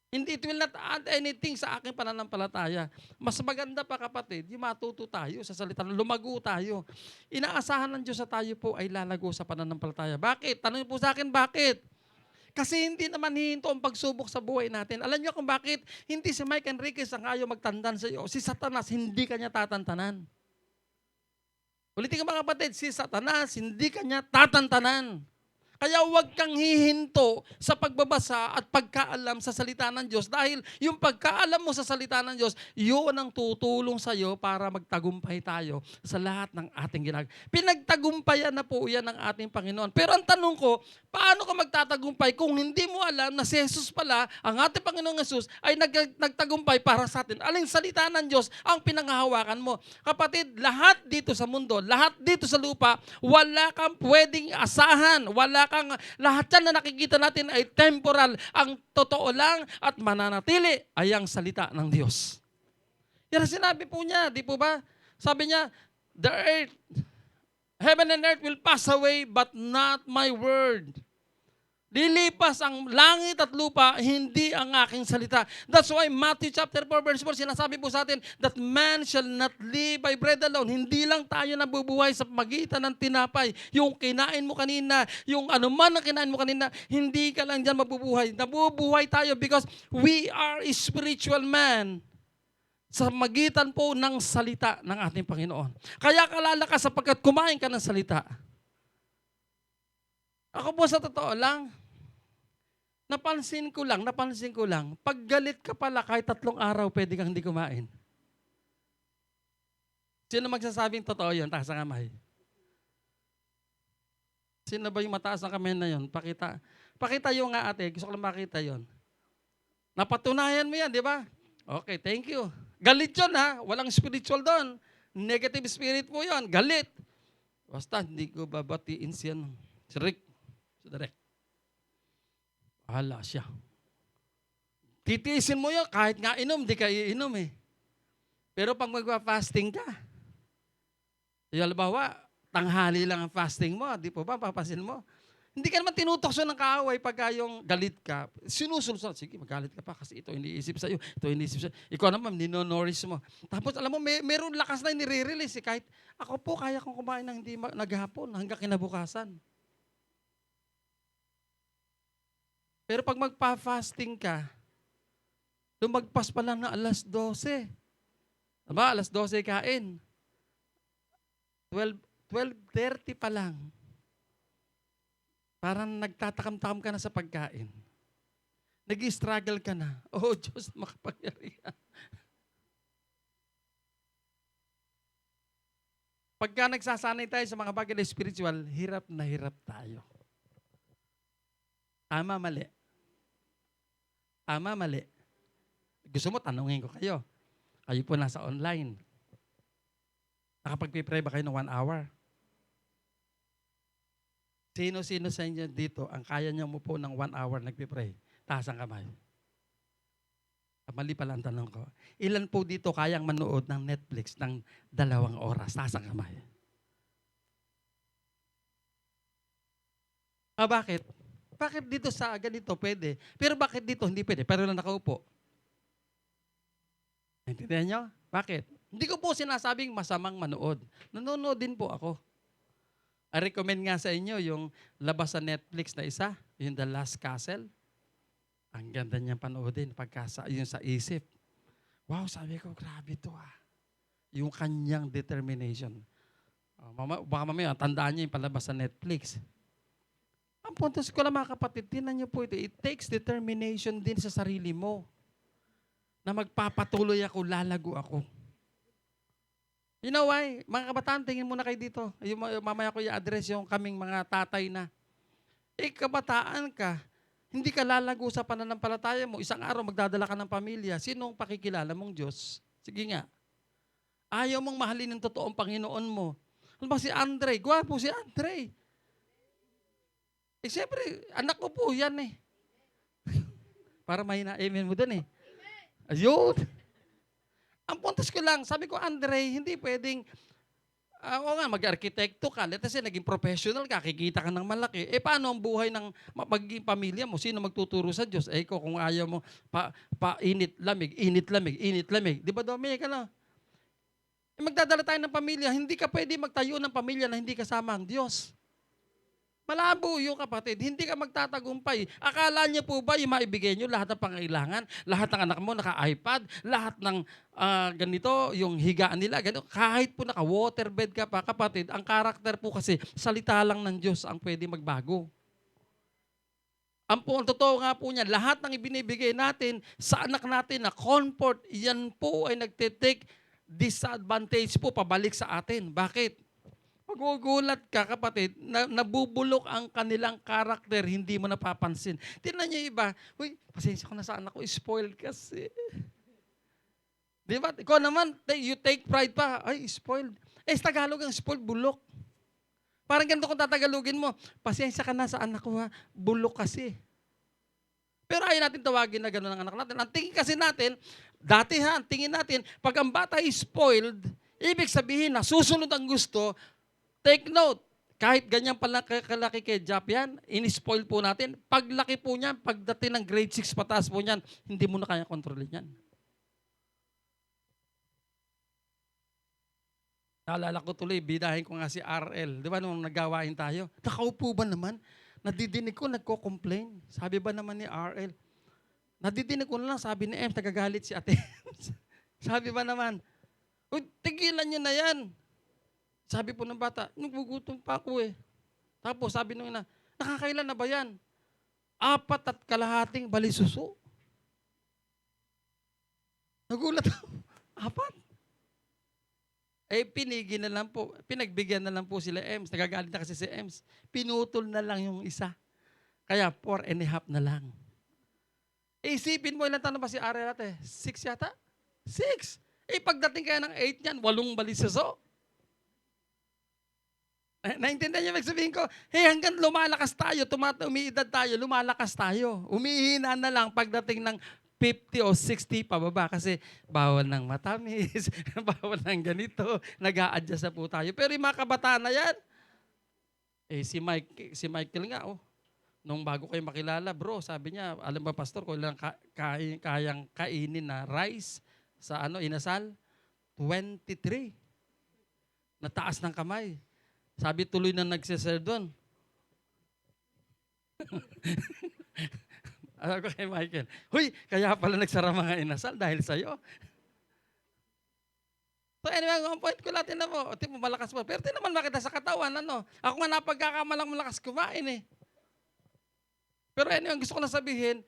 Hindi, it will not add anything sa aking pananampalataya. Mas maganda pa kapatid, yung matuto tayo sa salita, lumago tayo. Inaasahan ng Diyos sa tayo po ay lalago sa pananampalataya. Bakit? Tanong po sa akin, bakit? Kasi hindi naman hihinto ang pagsubok sa buhay natin. Alam niyo kung bakit? Hindi si Mike Enriquez ang ayaw magtandan sa iyo. Si Satanas, hindi kanya tatantanan. Ulitin ko mga kapatid, si Satanas, hindi kanya tatantanan. Kaya huwag kang hihinto sa pagbabasa at pagkaalam sa salita ng Diyos dahil yung pagkaalam mo sa salita ng Diyos, yun ang tutulong sa iyo para magtagumpay tayo sa lahat ng ating ginagawa. Pinagtagumpayan na po yan ng ating Panginoon. Pero ang tanong ko, paano ka magtatagumpay kung hindi mo alam na si Jesus pala, ang ating Panginoong Jesus, ay nagtagumpay para sa atin? Aling salita ng Diyos ang pinanghahawakan mo. Kapatid, lahat dito sa mundo, lahat dito sa lupa, wala kang pwedeng asahan, lahat yan na nakikita natin ay temporal. Ang totoo lang at mananatili ay ang salita ng Diyos. Yan ang sinabi po niya, di po ba? Sabi niya, the earth, heaven and earth will pass away, but not my word. Lilipas ang langit at lupa, hindi ang aking salita. That's why Matthew chapter 4 verse 4, sinasabi po sa atin that man shall not live by bread alone. Hindi lang tayo nabubuhay sa pagitan ng tinapay. Yung kinain mo kanina, yung anuman ang kinain mo kanina, hindi ka lang dyan mabubuhay. Nabubuhay tayo because we are a spiritual man sa magitan po ng salita ng ating Panginoon. Kaya kalala ka sapagkat kumain ka ng salita. Ako po sa totoo lang, napansin ko lang, pag galit ka pala kahit 3 araw, pwede kang hindi kumain. Sino magsasabing totoo yun? Taas ang kamay. Sino ba yung mataas ang kamay na yun? Pakita yung nga ate, gusto ko lang makita yun. Napatunayan mo yan, di ba? Okay, thank you. Galit yun ha, walang spiritual doon. Negative spirit mo yun, galit. Basta, hindi ko babatiin siya. Si Rick. Direct. Hala siya. Titiisin mo yun, kahit nga inom, di ka iinom eh. Pero pag magpa-fasting ka, yung halimbawa, tanghali lang ang fasting mo, di po ba, papasin mo. Hindi ka naman tinutokso ng kaaway pagka yung galit ka. Sinusulsol, sige, magalit ka pa kasi ito iniisip sa'yo, ito iniisip sa'yo. Ikaw naman, ninonourish mo. Tapos alam mo, meron lakas na nire-release eh. Kahit ako po, kaya kong kumain ng hindi naghapon hanggang kinabukasan. Pero pag magpa-fasting ka, lumagpas pa lang na 12:00. Diba? 12:00 kain. 12:30 pa lang. Parang nagtatakam-takam ka na sa pagkain. Nag-struggle ka na. Oh, Diyos, makapangyarihan. Pagka nagsasanay tayo sa mga bagay na spiritual, hirap na hirap tayo. Tama, mali. Tama, mali. Gusto mo, tanungin ko kayo. Kayo po nasa online. Nakapag-pray ba kayo ng 1 hour? Sino-sino sa inyo dito ang kaya niyo mo po ng 1 hour nagpipray? Taas ang kamay. Mali pala ang tanong ko. Ilan po dito kayang manood ng Netflix ng 2 oras? Taas ang kamay. Bakit? Bakit dito sa ganito pwede? Pero bakit dito hindi pwede? Pero lang nakaupo. Intindihan nyo? Bakit? Hindi ko po sinasabing masamang manood. Nanonood din po ako. I recommend nga sa inyo yung labas sa Netflix na isa, yung The Last Castle. Ang ganda niyang panoodin yung sa isip. Wow, sabi ko, grabe to ah. Yung kanyang determination. Baka mamaya, tandaan niyo yung palabas sa Netflix. Ang punto ko lang mga kapatid, tinan niyo po ito, it takes determination din sa sarili mo na magpapatuloy ako, lalago ako. You know why? Mga kabataan, tingin muna kayo dito. Mamaya ko i-address yung kaming mga tatay na. Kabataan ka, hindi ka lalago sa pananampalataya mo. Isang araw magdadala ka ng pamilya. Sinong pakikilala mong Diyos? Sige nga. Ayaw mong mahalin ng totoong Panginoon mo. Ano ba si Andre? Gwapo si Andre. Siyempre, anak ko po yan eh. Para mahina, amen mo dun eh. Ayun. Ang puntos ko lang, sabi ko, Andre, hindi pwedeng Oo nga, mag-arkitekto ka, let's say naging professional ka, kikita ka ng malaki. Paano ang buhay ng magiging pamilya mo? Sino magtuturo sa Diyos? Ikaw kung ayaw mo init, lamig, init, lamig, init, lamig. Di ba, Domi? Ano? Magdadala tayo ng pamilya, hindi ka pwede magtayo ng pamilya na hindi kasama ang Diyos. Malabo yung kapatid, hindi ka magtatagumpay. Akala niyo po ba yung maibigay niyo lahat ng pangailangan? Lahat ng anak mo naka-iPad, lahat ng ganito, yung higaan nila, ganito. Kahit po naka-waterbed ka pa, kapatid, ang karakter po kasi, salita lang ng Diyos ang pwede magbago. Ang totoo nga po niya, lahat ng ibinibigay natin sa anak natin na comfort, yan po ay nagtitake disadvantage po pabalik sa atin. Bakit? Magugulat ka, kapatid, na nabubulok ang kanilang karakter, hindi mo napapansin. Tingnan niyo iba, uy, pasensya ko na sa anak ko, spoiled kasi. Di ba? Ikaw naman, you take pride pa, ay, spoiled. Sa Tagalog ang spoiled, bulok. Parang ganito kung tatagalogin mo, pasensya ka na sa anak ko ha, bulok kasi. Pero ayaw natin tawagin na gano'n ang anak natin. Ang tingin kasi natin, dati ang tingin natin, pag ang bata is spoiled, ibig sabihin na susunod ang gusto. Take note, kahit ganyan pala kalaki kay Jap yan, in-spoil po natin. Paglaki po niyan, pagdating ng grade 6 pataas po niyan, hindi mo na kaya kontrolin yan. Naalala ko tuloy, bidahin ko nga si RL. Di ba nung nagawain tayo? Nakaupo ba naman? Nadidinig ko, nagko-complain. Sabi ba naman ni RL? Nadidinig ko na lang, sabi ni M, tagagalit si ate. Sabi ba naman, uy, tigilan niyo na yan. Sabi po ng bata, nagugutom pa ako eh. Tapos sabi nung ina, nakakailan na ba yan? 4.5 balisuso. Nagulat ako. 4? Pinigil na lang po, pinagbigyan na lang po sila Ems. Nagagalit na kasi si Ems. Pinutol na lang yung isa. Kaya 4.5 na lang. Isipin mo, ilang tanong ba si Ariel ate? 6 yata? 6. Pagdating kaya ng 8 niyan, 8 balisuso. Naintindihan niyo, magsabihin ko, hanggang lumalakas tayo, umiidad tayo, lumalakas tayo. Umihina na lang pagdating ng 50 o 60 pababa kasi bawal ng matamis, bawal ng ganito, nag-a-adjust na po tayo. Pero yung mga kabataan na yan, si Michael nga, nung bago kayo makilala, bro, sabi niya, alam ba pastor, kung ilang kayang kainin na rice sa inasal? 23. Nataas ng kamay. Sabi tuloy na nagsiser doon. Alam ko kay Michael, huy, kaya pala nagsara mga inasal dahil sa'yo. So anyway, ang point ko natin na mo, malakas mo. Pero naman makita sa katawan, Ako nga napagkakamalang malakas kumain eh. Pero anyway, ang gusto ko na sabihin,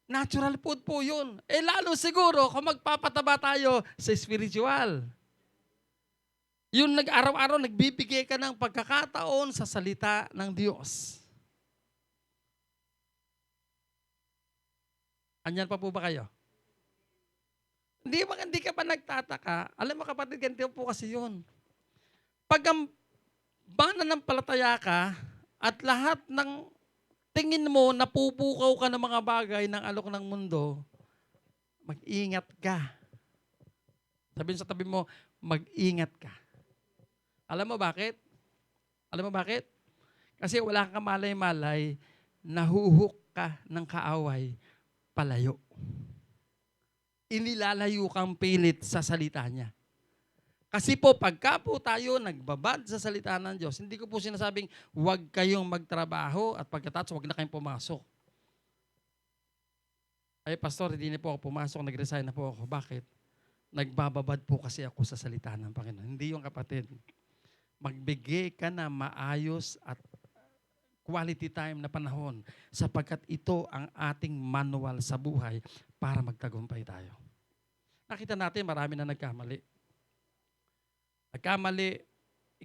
natural food po yun. Lalo siguro kung magpapataba tayo sa spiritual. Yung araw-araw nagbibigay ka ng pagkakataon sa salita ng Diyos. Anyan pa po ba kayo? Hindi ka pa nagtataka. Alam mo kapatid, ganito po kasi yun. Pag mananampalataya ka at lahat ng tingin mo napupukaw ka ng mga bagay ng alok ng mundo, mag-ingat ka. Sabihin sa tabi mo, mag-ingat ka. Alam mo bakit? Kasi wala kang kamalay-malay, nahuhuk ka ng kaaway, palayo. Inilalayo kang pilit sa salita niya. Kasi po, pagka po tayo nagbabad sa salita ng Diyos, hindi ko po sinasabing huwag kayong magtrabaho at pagkatapos huwag na kayong pumasok. Pastor, hindi na po ako pumasok, nag-resign na po ako. Bakit? Nagbababad po kasi ako sa salita ng Panginoon. Hindi yung kapatid. Magbigay ka na maayos at quality time na panahon sapagkat ito ang ating manual sa buhay para magtagumpay tayo. Nakita natin marami na nagkamali.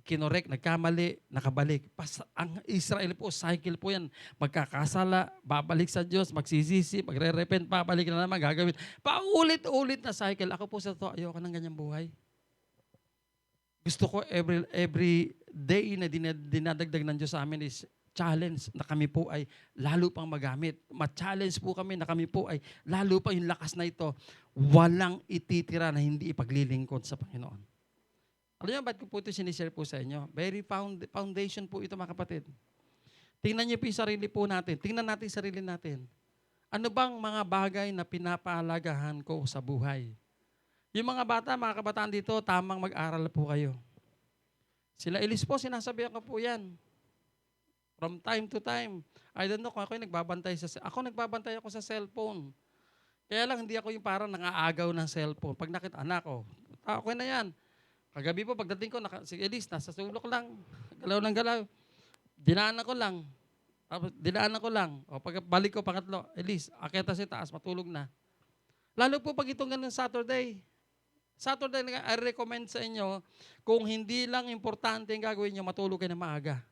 Kinorek, nagkamali, nakabalik. Ang Israel po, cycle po yan. Magkakasala, babalik sa Diyos, magsisisi, magre-repent, babalik na naman, gagawin. Paulit-ulit na cycle. Ako po sa to, ayoko ng ganyang buhay. Gusto ko every day na dinadagdag ng Diyos sa amin is challenge na kami po ay lalo pang magamit. Ma-challenge po kami na kami po ay lalo pa yung lakas na ito. Walang ititira na hindi ipaglilingkod sa Panginoon. Alam niyo, ba't ko po ito sinishare po sa inyo? Very foundation po ito, mga kapatid. Tingnan niyo po yung sarili po natin. Tingnan natin yung sarili natin. Ano bang mga bagay na pinapahalagahan ko sa buhay? Yung mga bata, mga kabataan dito, tamang mag-aral po kayo. Sila Elise po, sinasabihan ko po yan. From time to time. I don't know kung ako yung nagbabantay nagbabantay ako sa cellphone. Kaya lang hindi ako yung parang nangaagaw ng cellphone. Pag nakita, anak ko, okay na yan. Kagabi po, pagdating ko, si Elise, nasa sulok lang. Galaw ng galaw. Dinaanan ko lang. O pagbalik ko, pangatlo, Elise, akita sa taas, matulog na. Lalo po pag itong ganun Saturday, I recommend sa inyo, kung hindi lang importante ang gagawin nyo, matulog kayo na maaga.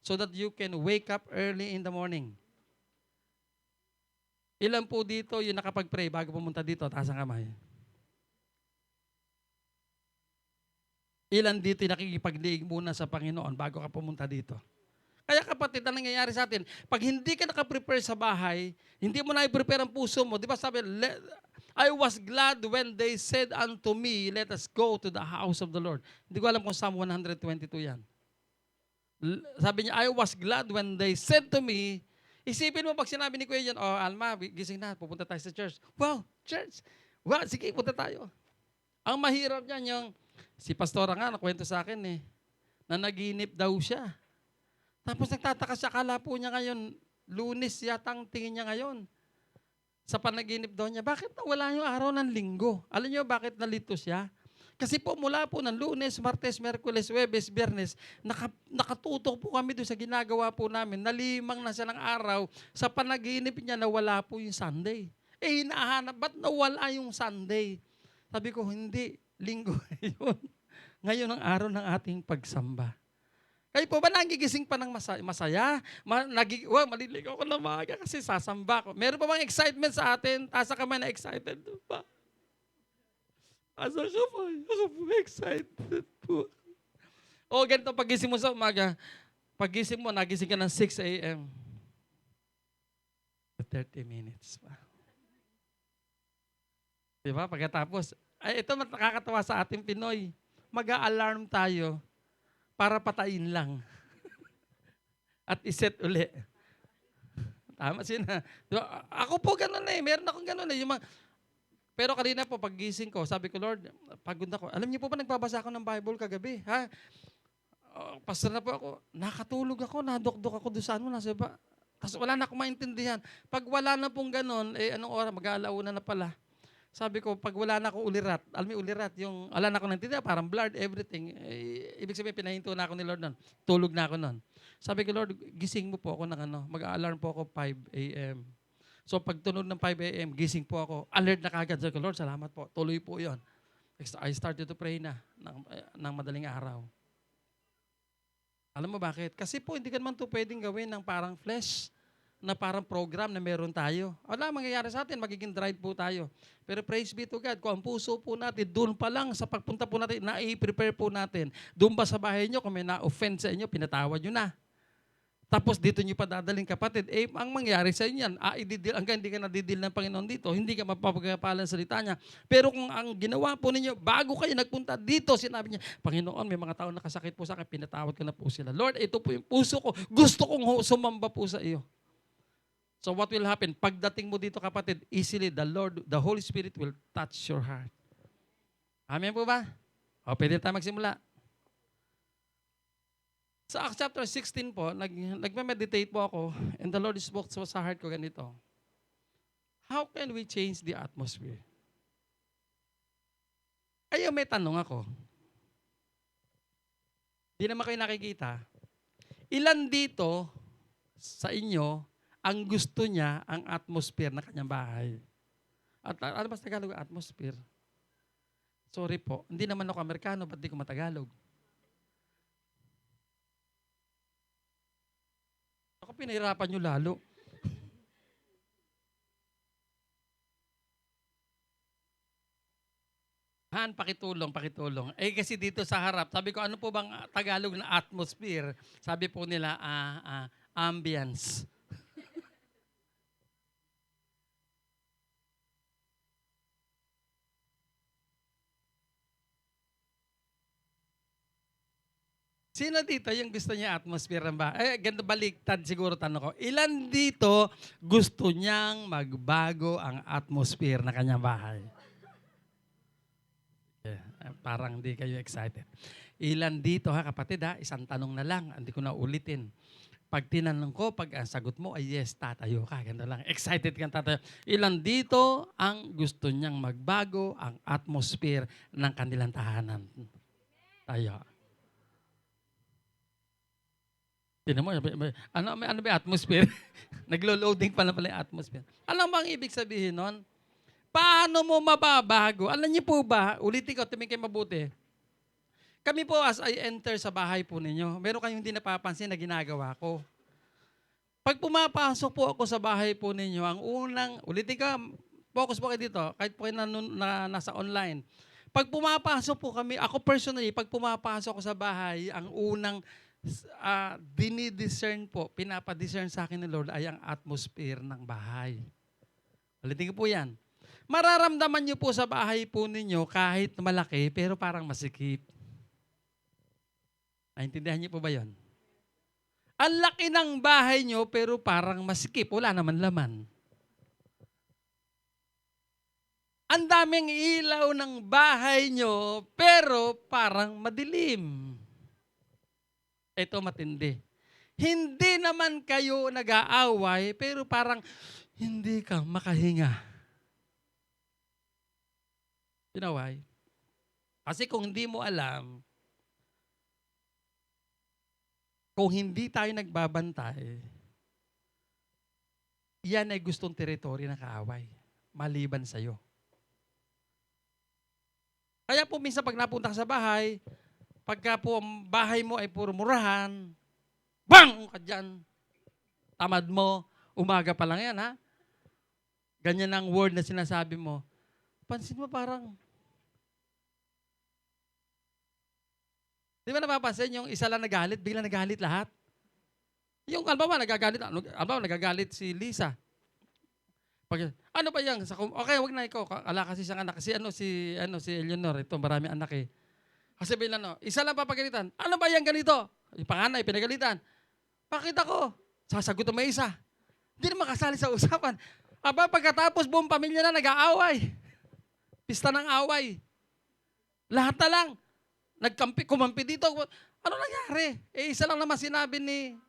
So that you can wake up early in the morning. Ilan po dito yung nakapag-pray bago pumunta dito? Taas ang kamay. Ilan dito yung nakikipagdiig muna sa Panginoon bago ka pumunta dito? Kaya kapatid, ang nangyayari sa atin, pag hindi ka nakaprepare sa bahay, hindi mo na i-prepare ang puso mo. Di ba sabi, I was glad when they said unto me, let us go to the house of the Lord. Hindi ko alam kung Psalm 122 yan. Sabi niya, I was glad when they said to me, isipin mo pag sinabi ni Kuya yan, Alma, gising na, pupunta tayo sa church. Wow, church. Wow, sige, punta tayo. Ang mahirap niyan yung, si Pastora nga, nakwento sa akin na naginip daw siya. Tapos nagtataka siya, akala po niya ngayon, Lunes yatang tingin niya ngayon. Sa panaginip daw niya, bakit nawala yung araw ng linggo? Alam niyo bakit nalito siya? Kasi po mula po ng Lunes, Martes, Merkules, Huwebes, Biyernes, nakatutok po kami doon sa ginagawa po namin. Nalimang na siya ng araw. Sa panaginip niya, nawala po yung Sunday. Hinahanap, ba't nawala yung Sunday? Sabi ko, hindi, linggo yun. Ngayon ang araw ng ating pagsamba. Kayo po ba nagigising pa ng masaya? Maliligaw ko na maaga kasi sasamba ko. Meron pa bang excitement sa atin? Tasa ka man na excited pa. Asa ka pa? Ako po excited po. O ganito, pagising mo sa umaga, pagising mo, nagising ka ng 6 a.m. 30 minutes pa. Diba? Pagkatapos, ito nakakatawa sa ating Pinoy. Mag-a-alarm tayo para patayin lang. At iset uli. Tama sina. Diba? Ako po ganun meron akong ganun pero kanina po, paggising ko, sabi ko, Lord, pagod ako. Alam niyo po ba, nagbabasa ako ng Bible kagabi, ha? Pastor na po ako, nakatulog ako, nadokdok ako doon sa nasa iba. Tapos wala na akong maintindihan. Pag wala na pong ganun, anong oras, mag-aalauna na pala. Sabi ko, pag wala na akong ulirat, alam mo ulirat, yung wala na akong naintindihan, parang blurred, everything. Ibig sabihin, pinahinto na ako ni Lord nun. Tulog na ako nun. Sabi ko, Lord, gising mo po ako ng mag-alarm po ako 5 a.m. So pag tunog ng 5 a.m., gising po ako. Alert na kagad. Sabi ko, Lord, salamat po. Tuloy po yon. I started to pray na ng madaling araw. Alam mo bakit? Kasi po, hindi ka naman ito pwedeng gawin ng parang flesh, na parang program na meron tayo. Wala, mangyayari sa atin, magiging drive po tayo. Pero praise be to God, kung ang puso po natin, doon pa lang sa pagpunta po natin, na-i-prepare po natin. Doon ba sa bahay nyo, kung may na-offend sa inyo, pinatawad nyo na. Tapos dito nyo pa dadaling kapatid, ang mangyari sa inyo yan, hanggang hindi ka nadidil ng Panginoon dito, hindi ka mapapagapalan sa salita niya. Pero kung ang ginawa po ninyo, bago kayo nagpunta dito, sinabi niya, Panginoon, may mga tao nakasakit po sa akin, pinatawad ko na po sila. Lord, ito po yung puso ko, gusto kong sumamba po sa iyo. So what will happen? Pagdating mo dito kapatid, easily the Holy Spirit will touch your heart. Amen po ba? O, pwede tayo magsimula. Sa Acts chapter 16 po, nagme-meditate po ako, and the Lord spoke sa heart ko ganito. How can we change the atmosphere? May tanong ako. Di naman kayo nakikita. Ilan dito sa inyo ang gusto niya ang atmosphere ng kanyang bahay? At ano ba sa Tagalog atmosphere? Sorry po, hindi naman ako Amerikano, ba't di ko matagalog? Ako pinahirapan nyo lalo. Han, pakitulong. Kasi dito sa harap, sabi ko, ano po bang Tagalog na atmosphere? Sabi po nila, ambience. Sino dito yung gusto niya atmosphere ng bahay? Ganito baliktad siguro tanong ko. Ilan dito gusto niyang magbago ang atmosphere ng kanyang bahay? Yeah, parang hindi kayo excited. Ilan dito ha kapatid ha, isang tanong na lang, hindi ko na ulitin. Pag tinanong ko, pag ang sagot mo ay yes, tatayo ka. Ganito lang. Excited kang tatayo. Ilan dito ang gusto niyang magbago ang atmosphere ng kanilang tahanan? Tayo. Tinan mo, ano ba yung atmosphere? Naglo-loading pa na pala yung atmosphere. Alam mo ang ibig sabihin nun? Paano mo mababago? Alam niyo po ba, ulitin ko, tumingin kayo mabuti. Kami po as I enter sa bahay po ninyo, meron kayong hindi napapansin na ginagawa ko. Pag pumapasok po ako sa bahay po ninyo, ang unang, ulitin ka, focus po kayo dito, kahit po kayo nasa online. Pag pumapasok po kami, ako personally, pag pumapasok ako sa bahay, ang unang dinidiscern po, pinapadiscern sa akin ni Lord ay ang atmosphere ng bahay. Ulitin ko po yan. Mararamdaman niyo po sa bahay po ninyo kahit malaki pero parang masikip. Naintindihan niyo po ba yon? Ang laki ng bahay niyo pero parang masikip. Wala naman laman. Ang daming ilaw ng bahay niyo pero parang madilim. Ito matindi. Hindi naman kayo nag-aaway pero parang hindi ka makahinga. You know why? Kasi kung hindi mo alam, kung hindi tayo nagbabantay, yan ay gustong teritoryo ng kaaway, maliban sa'yo. Kaya po minsan pag napunta ka sa bahay, pagka po ang bahay mo ay puro murahan, bang! Ka dyan. Tamad mo, umaga pa lang yan ha. Ganyan ang word na sinasabi mo. Pansin mo parang, di ba napapansin yung isa lang nagalit, biglang nagalit lahat? Yung alba nagagalit si Lisa. Pag, ano ba yan? Okay, wag na ikaw. Ala kasi siyang anak. Si Eleanor, ito marami anak eh. Kasi bilang isa lang papagalitan. Ano ba yan ganito? Yung panganay, pinagalitan. Bakit ako? Sasagot mo isa. Hindi na makasali sa usapan. Aba, pagkatapos buong pamilya na nag-aaway. Pista ng away. Lahat na lang. Kumampi dito. Ano nangyari? Isa lang naman sinabi ni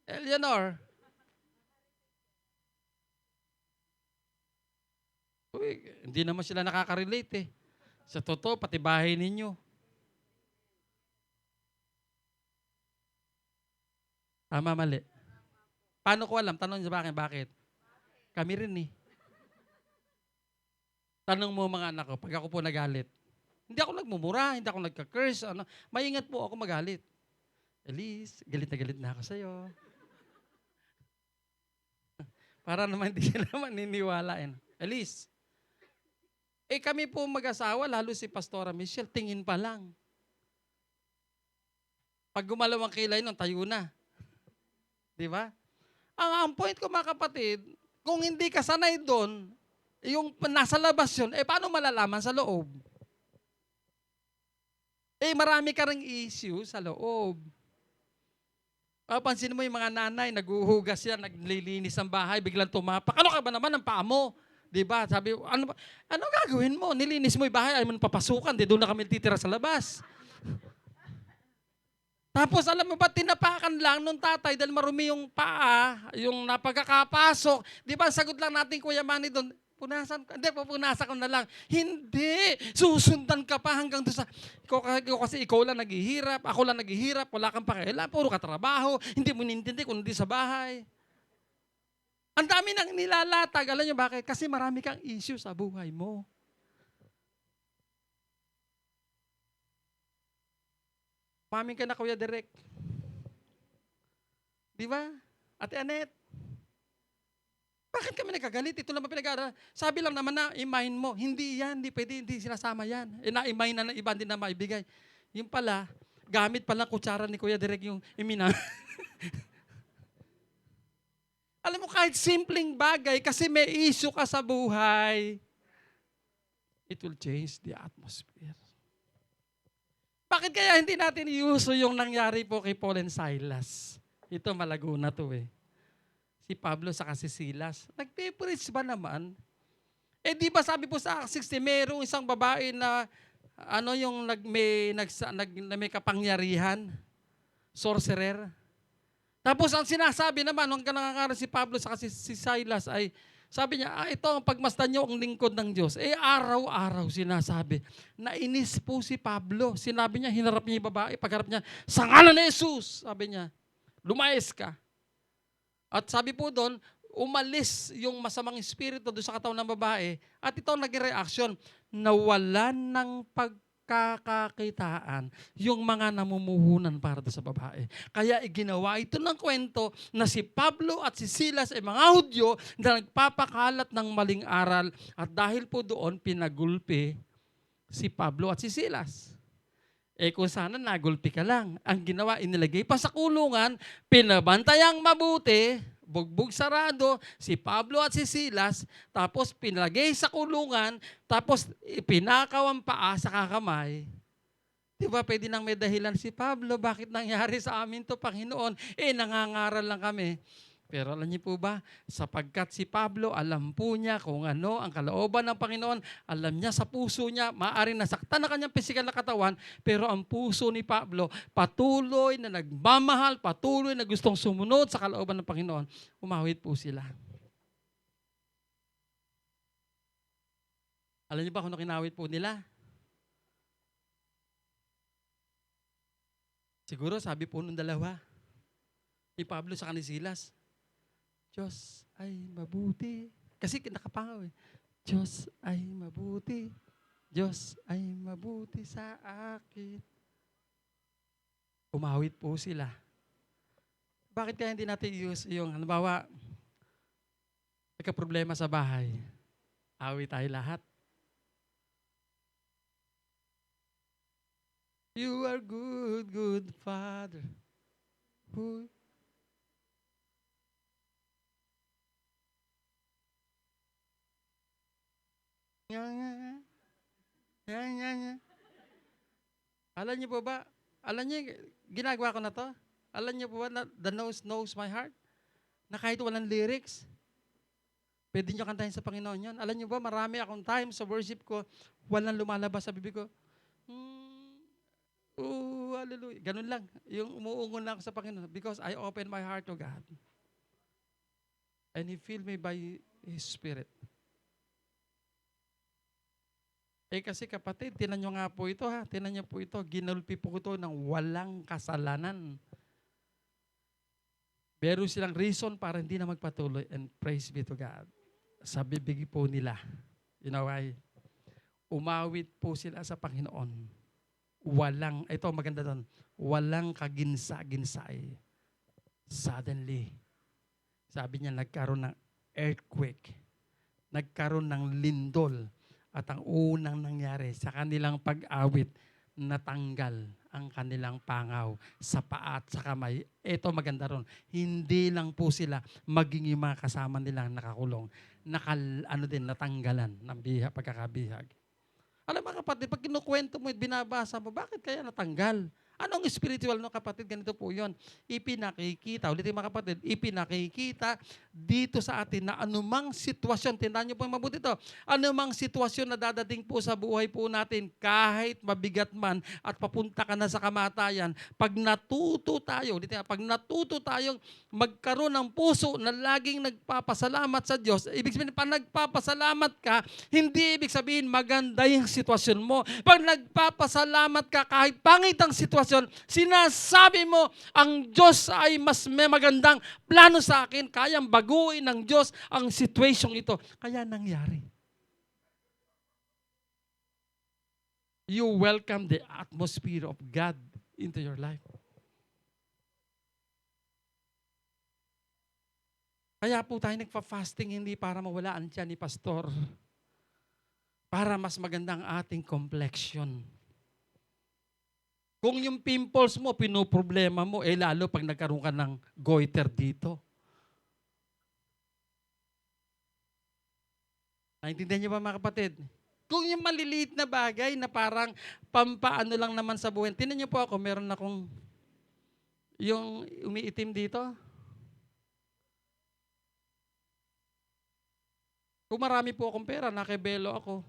Eleanor. Uy, hindi naman sila nakaka-relate eh. Sa totoo, pati bahay ninyo. Tama, mali. Paano ko alam? Tanong sa bakit? Kami rin eh. Tanong mo mga anak ko, pag ako po nagalit, hindi ako nagmumura, hindi ako nagka-curse. Maingat po ako magalit. Elise, galit na ako sa'yo. Para naman hindi sila maniniwala. Elise, kami po mag-asawa, lalo si Pastora Michelle, tingin pa lang. Pag gumalaw ang kilay nun, tayo na. Di ba? Ang point ko mga kapatid, kung hindi ka sanay doon, yung nasa labas yun, paano malalaman sa loob? Marami ka ring issue sa loob. Papansin mo yung mga nanay, naghuhugas yan, naglilinis ang bahay, biglang tumapak. Ano ka ba naman ang paa mo? Diba? Sabi, ano gagawin mo? Nilinis mo yung bahay, ayaw mo papasukan, doon na kami titira sa labas. Tapos alam mo ba, tinapakan lang nung tatay dahil marumi yung paa, yung napagkakapasok. Di ba, sagot lang natin Kuya Manny doon, punasan ko na lang. Hindi, susundan ka pa hanggang doon sa, kasi ikaw lang naghihirap, ako lang naghihirap, wala kang pakialam, puro ka trabaho, hindi mo nintindi kung hindi sa bahay. Ang dami nang nilalatag, alam niyo bakit? Kasi marami kang issue sa buhay mo. Mamin ka na, Kuya Derek. Di ba? Ate Anet. Bakit kami nagkagalit? Ito lang ba pinag-aaral? Sabi lang naman na, imahin mo. Hindi yan, hindi pwede, hindi sinasama yan. Na-imahin na ng iba, hindi na maibigay. Yung pala, gamit pala kutsara ni Kuya Derek yung imina. Alam mo, kahit simpleng bagay, kasi may issue ka sa buhay, it will change the atmosphere. Bakit kaya hindi natin iuso yung nangyari po kay Paul and Silas? Ito malago na to eh. Si Pablo sa si Silas. Nagpe-preach ba naman? Eh di ba sabi po sa Acts 60, merong isang babae na ano yung may kapangyarihan, sorcerer. Tapos ang sinasabi naman, nung nangangaral si Pablo sa si Silas ay, sabi niya, ito ang pagmasdan niyo ang lingkod ng Diyos. Eh araw-araw sinasabi, nainis po si Pablo. Sinabi niya, hinarap niya yung babae, pagharap niya, sa ngalan ni Jesus, sabi niya, lumayas ka. At sabi po doon, umalis yung masamang espiritu doon sa katawan ng babae at ito nag-reaction, nawalan ng pagkakakitaan yung mga namumuhunan para doon sa babae. Kaya iginawa ito ng kwento na si Pablo at si Silas ay mga Hudyo na nagpapakalat ng maling aral at dahil po doon pinagulpi si Pablo at si Silas. Eh kung sana nagulpi ka lang. Ang ginawa, inilagay pa sa kulungan, pinabantayang mabuti, bugbog sarado, si Pablo at si Silas, tapos pinalagay sa kulungan, tapos pinakaw ang paa sa kakamay. Di ba pwede nang may dahilan si Pablo, bakit nangyari sa amin to Panginoon? Eh nangangaral lang kami. Pero alam niyo po ba, sapagkat si Pablo, alam po niya kung ano ang kalooban ng Panginoon, alam niya sa puso niya, maaaring nasaktan na kanyang pisikal na katawan, pero ang puso ni Pablo, patuloy na nagmamahal, patuloy na gustong sumunod sa kalooban ng Panginoon, umawit po sila. Alam niyo ba kung ano kinawit po nila? Siguro sabi po nung dalawa, ni Pablo sa ni Silas, Diyos ay mabuti. Kasi nakapangaw eh. Diyos ay mabuti. Diyos ay mabuti sa akin. Umawit po sila. Bakit kaya hindi natin i-use yung, halimbawa, nagka-problema sa bahay, awit tayo lahat. You are good, good Father. Who Alam niyo po ba, ginagawa ko na to? Alam niyo po ba na the nose knows my heart? Na kahit walang lyrics, pwede niyo kantahin sa Panginoon yun. Alam niyo ba, marami akong time sa worship ko, walang lumalabas sa bibig ko. Hallelujah. Ganun lang. Yung umuungon lang ako sa Panginoon because I open my heart to God. And He filled me by His Spirit. Eh kasi kapatid, tinan nyo nga po ito ha. Tinan nyo po ito. Ginulpi po ito ng walang kasalanan. Meron silang reason para hindi na magpatuloy and praise be to God. Sa bibig po nila. You know why? Umawit po sila sa Panginoon. Ito maganda doon, walang kaginsa-ginsay. Suddenly, sabi niya nagkaroon ng earthquake. Nagkaroon ng lindol. At ang unang nangyari sa kanilang pag-awit, natanggal ang kanilang pangaw sa paa at sa kamay. Ito maganda ron. Hindi lang po sila maging yung mga kasama nilang nakakulong. Natanggalan ng pagkakabihag. Alam mga kapatid, pag kinukwento mo at binabasa mo, bakit kaya natanggal? Anong spiritual no kapatid? Ganito po yun. Ipinakikita, ulitin mga kapatid, ipinakikita dito sa atin na anumang sitwasyon, tindaan niyo po yung mabuti ito, anumang sitwasyon na dadating po sa buhay po natin, kahit mabigat man at papunta ka na sa kamatayan, pag natuto tayong magkaroon ng puso na laging nagpapasalamat sa Diyos, ibig sabihin, pag nagpapasalamat ka, hindi ibig sabihin maganda yung sitwasyon mo. Pag nagpapasalamat ka, kahit pangit ang sitwasyon, sinasabi mo, ang Diyos ay mas may magandang plano sa akin, kayang baguhin ng Diyos ang sitwasyong ito. Kaya nangyari. You welcome the atmosphere of God into your life. Kaya po tayo nagpa-fasting hindi para mawala ang tiyan ni pastor. Para mas magandang ating complexion. Kung yung pimples mo, pinoproblema mo, lalo pag nagkaroon ka ng goiter dito. Naintindihan niyo ba mga kapatid? Kung yung maliliit na bagay na parang pampaano lang naman sa buhay. Tingnan niyo po ako, meron akong yung umiitim dito. Kung marami po akong pera, nakibelo ako.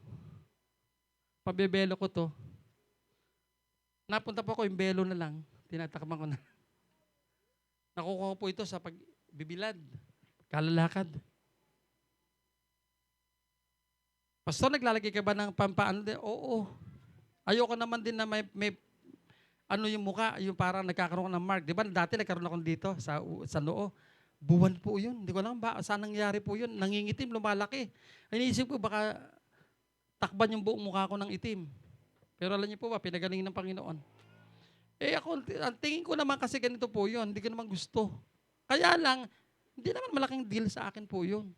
Pabebelo ko to. Napunta po ako, yung belo na lang. Tinatakman ko na. Nakukuha ko po ito sa pagbibilad. Kalalakad. Pastor, naglalagay ka ba ng pampaano? Oo. Ayoko naman din na may ano yung mukha, yung parang nagkakaroon ng mark. Di ba dati nagkaroon ako dito sa noo. Buwan po yun. Hindi ko alam ba saan nangyari po yun. Nangingitim, lumalaki. Iniisip ko baka takban yung buong mukha ko ng itim. Pero alam niyo po ba, pinagaling ng Panginoon. Ako, ang tingin ko naman kasi ganito po yun. Hindi ko naman gusto. Kaya lang, hindi naman malaking deal sa akin po yun.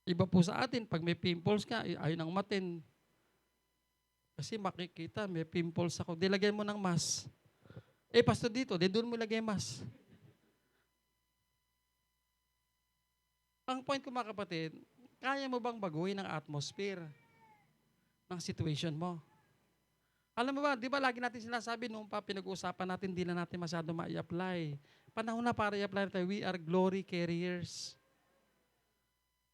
Iba po sa atin, pag may pimples ka, ayaw nang umatin. Kasi makikita, may pimples ako. Di lagyan mo ng mask. Pastor dito, di doon mo lagay mask. Ang point ko mga kapatid, kaya mo bang baguhin ang atmosphere ng situation mo? Alam mo ba, di ba lagi natin sinasabi nung pinag-uusapan natin, di na natin masyado ma-i-apply. Panahon na para i-apply natin, we are glory carriers.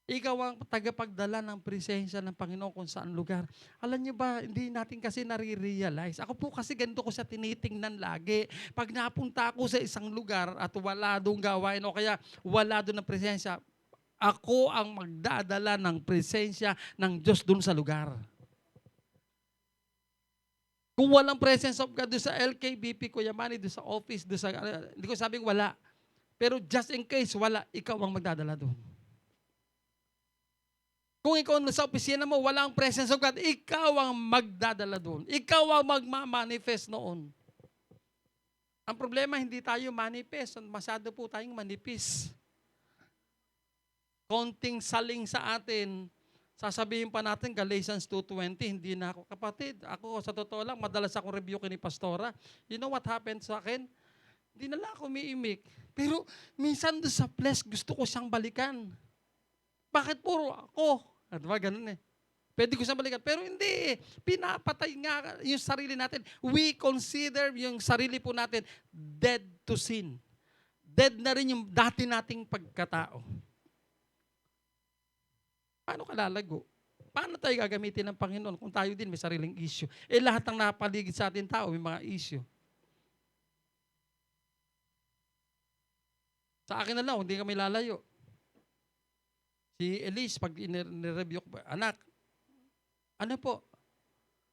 Ikaw ang tagapagdala ng presensya ng Panginoon kung saan lugar. Alam niyo ba, hindi natin kasi nare-realize. Ako po kasi ganito ko siya tinitingnan lagi. Pag napunta ako sa isang lugar at wala doong gawain o kaya wala doon ng presensya, ako ang magdadala ng presensya ng Diyos doon sa lugar. Kung walang presence of God doon sa LKBP, Kuya Manny, doon sa office, doon sa, hindi ko sabing wala. Pero just in case wala, ikaw ang magdadala doon. Kung ikaw sa opisina mo, wala ang presence of God, ikaw ang magdadala doon. Ikaw ang magmamanifest noon. Ang problema, hindi tayo manifest. Masyado po tayong manipis. Konting saling sa atin, sasabihin pa natin, Galatians 2:20, hindi na ako. Kapatid, ako sa totoo lang, madalas akong rebuke ni Pastora. You know what happened sa akin? Hindi na lang ako umiimik. Pero minsan doon sa flesh, gusto ko siyang balikan. Bakit puro ako? At diba, ganun eh. Pwede ko siyang balikan. Pero hindi eh. Pinapatay nga yung sarili natin. We consider yung sarili po natin dead to sin. Dead na rin yung dati nating pagkatao. Paano ka lalago? Paano tayo gagamitin ng Panginoon kung tayo din may sariling issue? Lahat ng napaligid sa atin tao may mga issue. Sa akin na lang, hindi kami lalayo. Si Elise, pag nireview ko, anak, ano po?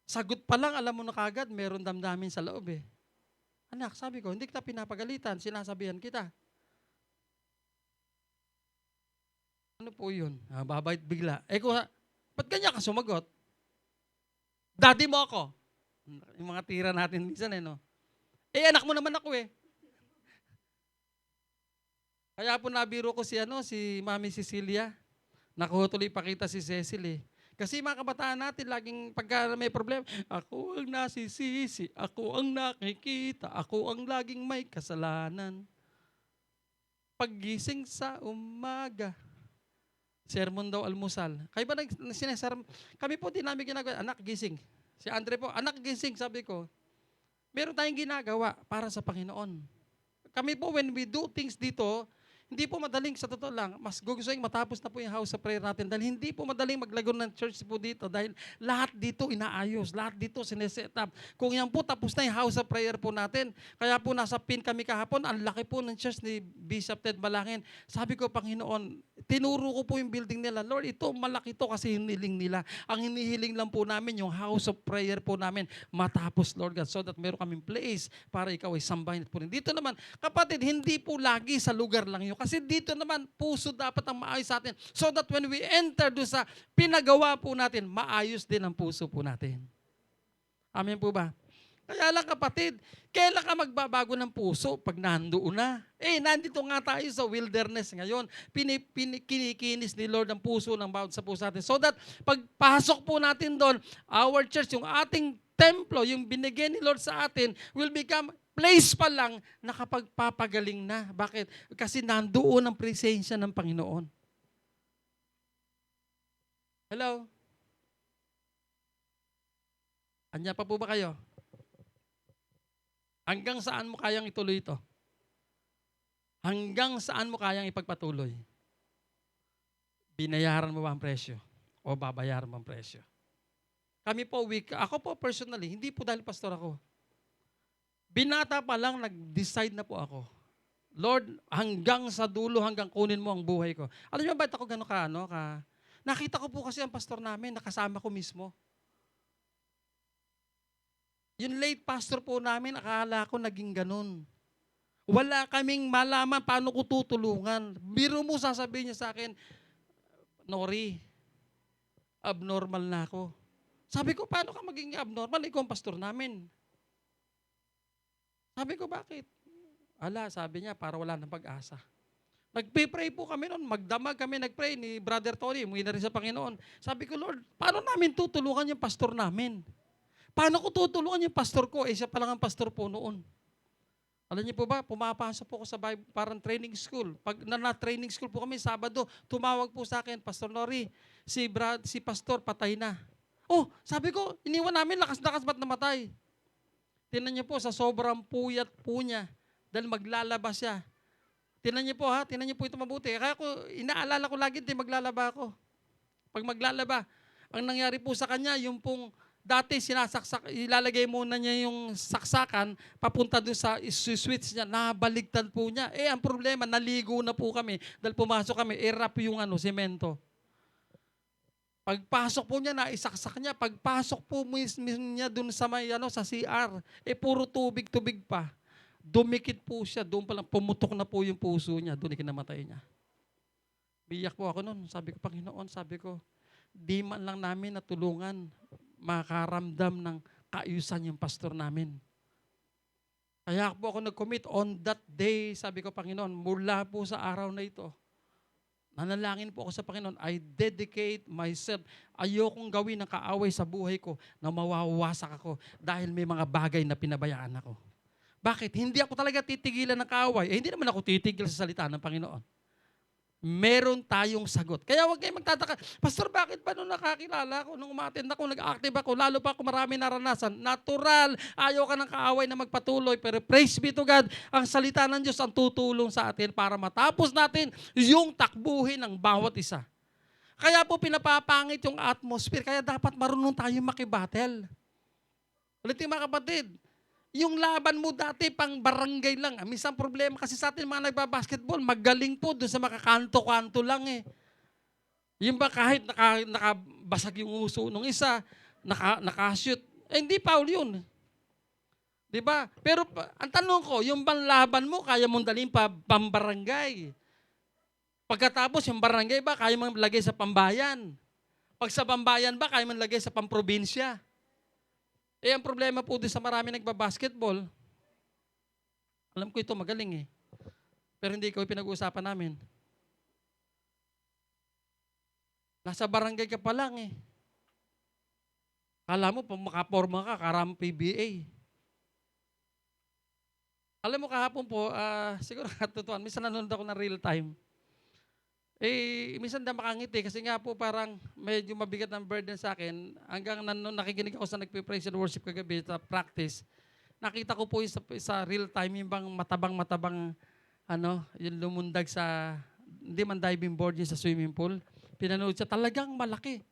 Sagot pa lang, alam mo na kagad, meron damdamin sa loob eh. Anak, sabi ko, hindi kita pinapagalitan, sinasabihan kita. Ano po yun? Babait bigla. Ba't ganyan ka sumagot? Daddy mo ako. Yung mga tira natin minsan no? Anak mo naman ako eh. Kaya po nabiro ko si Mami Cecilia. Nakuha tuloy pakita si Cecil eh. Kasi mga kabataan natin, laging pagka may problema, ako ang nasisisi, ako ang nakikita, ako ang laging may kasalanan. Paggising sa umaga, sermon daw almusal. Kayo ba sinasermon? Kami po din namin ginagawa, anak gising. Si Andre po, anak gising, sabi ko. Meron tayong ginagawa para sa Panginoon. Kami po, when we do things dito, hindi po madaling, sa totoo lang, mas gugustuhin matapos na po yung house of prayer natin dahil hindi po madaling maglago ng church po dito dahil lahat dito inaayos, lahat dito sineset up. Kung yan po tapos na yung house of prayer po natin, kaya po nasa pin kami kahapon, ang laki po ng church ni Bishop Ted Balangin. Sabi ko, Panginoon, tinuro ko po yung building nila. Lord, ito malaki to kasi hiniling nila. Ang hinihiling lang po namin, yung house of prayer po namin matapos, Lord God, so that meron kaming place para ikaw ay sambahin at punin. Dito naman, kapatid, hindi po lagi sa lugar lang yun. Kasi dito naman, puso dapat ang maayos sa atin. So that when we enter doon sa pinagawa po natin, maayos din ang puso po natin. Amen po ba? Kaya lang kapatid, kailan ka magbabago ng puso pag nandoon na? Nandito nga tayo sa wilderness ngayon. Kinikinis ni Lord ang puso ng bawat sa puso natin. So that pagpasok po natin doon, our church, yung ating templo, yung binigay ni Lord sa atin, will become place pa lang, nakapagpapagaling na. Bakit? Kasi nandoon ang presensya ng Panginoon. Hello? Anya pa po ba kayo? Hanggang saan mo kayang ituloy ito? Hanggang saan mo kayang ipagpatuloy? Binayaran mo ba ang presyo? O babayaran mo ang presyo? Kami po, ako po personally, hindi po dahil pastor ako. Binata pa lang, nag-decide na po ako. Lord, hanggang sa dulo, hanggang kunin mo ang buhay ko. Alam niyo ba, ako gano'n nakita ko po kasi ang pastor namin, nakasama ko mismo. Yung late pastor po namin, akala ko naging ganun. Wala kaming malaman paano ko tutulungan. Biro mo, sasabihin niya sa akin, Nori, abnormal na ako. Sabi ko, paano ka maging abnormal? Ikaw ang pastor namin. Sabi ko, bakit? Sabi niya, para wala nang pag-asa. Nagpe-pray po kami noon, magdamag kami, nagpray ni Brother Tony, umuwi na rin sa Panginoon. Sabi ko, Lord, paano namin tutulungan yung pastor namin? Paano ko tutulungan yung pastor ko? Siya pa lang ang pastor po noon. Alam niyo po ba, pumapasok po ako sa Bible, parang training school. Pag na-training school po kami, Sabado, tumawag po sa akin, Pastor Nori, si pastor patay na. Sabi ko, iniwan namin, lakas-lakas ba't namatay? Tingnan niyo po, sa sobrang puyat po niya, dahil maglalaba siya. Tingnan niyo po ito mabuti. Kaya inaalala ko lagi, maglalaba ako. Pag maglalaba, ang nangyari po sa kanya, yung pong dati ilalagay muna niya yung saksakan, papunta doon sa switch niya, nabaligtad po niya. Ang problema, naligo na po kami, dahil pumasok kami, rap yung semento. Pagpasok po niya, naisaksak niya. Pagpasok po niya doon sa sa CR, puro tubig-tubig pa. Dumikit po siya, doon pa lang pumutok na po yung puso niya, doon ikinamatay niya. Biyak po ako noon. Sabi ko, Panginoon, di man lang namin natulungan makaramdam ng kaayusan yung pastor namin. Kaya po ako nag-commit on that day, sabi ko, Panginoon, mula po sa araw na ito, nanalangin po ako sa Panginoon, I dedicate myself. Ayokong gawin ng kaaway sa buhay ko na mawawasak ako dahil may mga bagay na pinabayaan ako. Bakit? Hindi ako talaga titigilan ng kaaway. Hindi naman ako titigil sa salita ng Panginoon. Meron tayong sagot. Kaya huwag kayong magtataka, Pastor, bakit ba nung nakakilala ko, nung umattend ako, nag-active ako, lalo pa ako marami naranasan, natural, ayaw ka ng kaaway na magpatuloy, pero praise be to God, ang salita ng Diyos ang tutulong sa atin para matapos natin yung takbuhin ng bawat isa. Kaya po pinapapangit yung atmosphere, kaya dapat marunong tayong makibattle. Ulitin mga kapatid, yung laban mo dati pang barangay lang. Minsan problema kasi sa atin mga nagbabasketball, magaling po doon sa makakanto-kanto lang eh. Yung ba kahit nakabasag yung uso nung isa, nakashoot, hindi foul yun. Diba? Pero ang tanong ko, yung bang laban mo, kaya mong dalhin pa pambarangay? Pagkatapos yung barangay ba, kaya mong lagay sa pambayan? Pag sa pambayan ba, kaya mong lagay sa pamprobinsya? Ang problema po din sa marami nagbabasketball, alam ko ito magaling eh. Pero hindi ko pinag-uusapan namin. Nasa barangay ka pa lang eh. Kala mo, pag makaporma ka, karam PBA. Alam mo kahapon po, siguro katutuan, minsan nanonood ako ng real time. Minsan na makangiti kasi nga po parang medyo mabigat ang burden sa akin. Hanggang nakikinig ako sa nagpe-praise and worship kagabi sa practice, nakita ko po yung sa real time yung bang matabang, yung lumundag sa, hindi man diving board yung sa swimming pool. Pinanood siya, talagang malaki.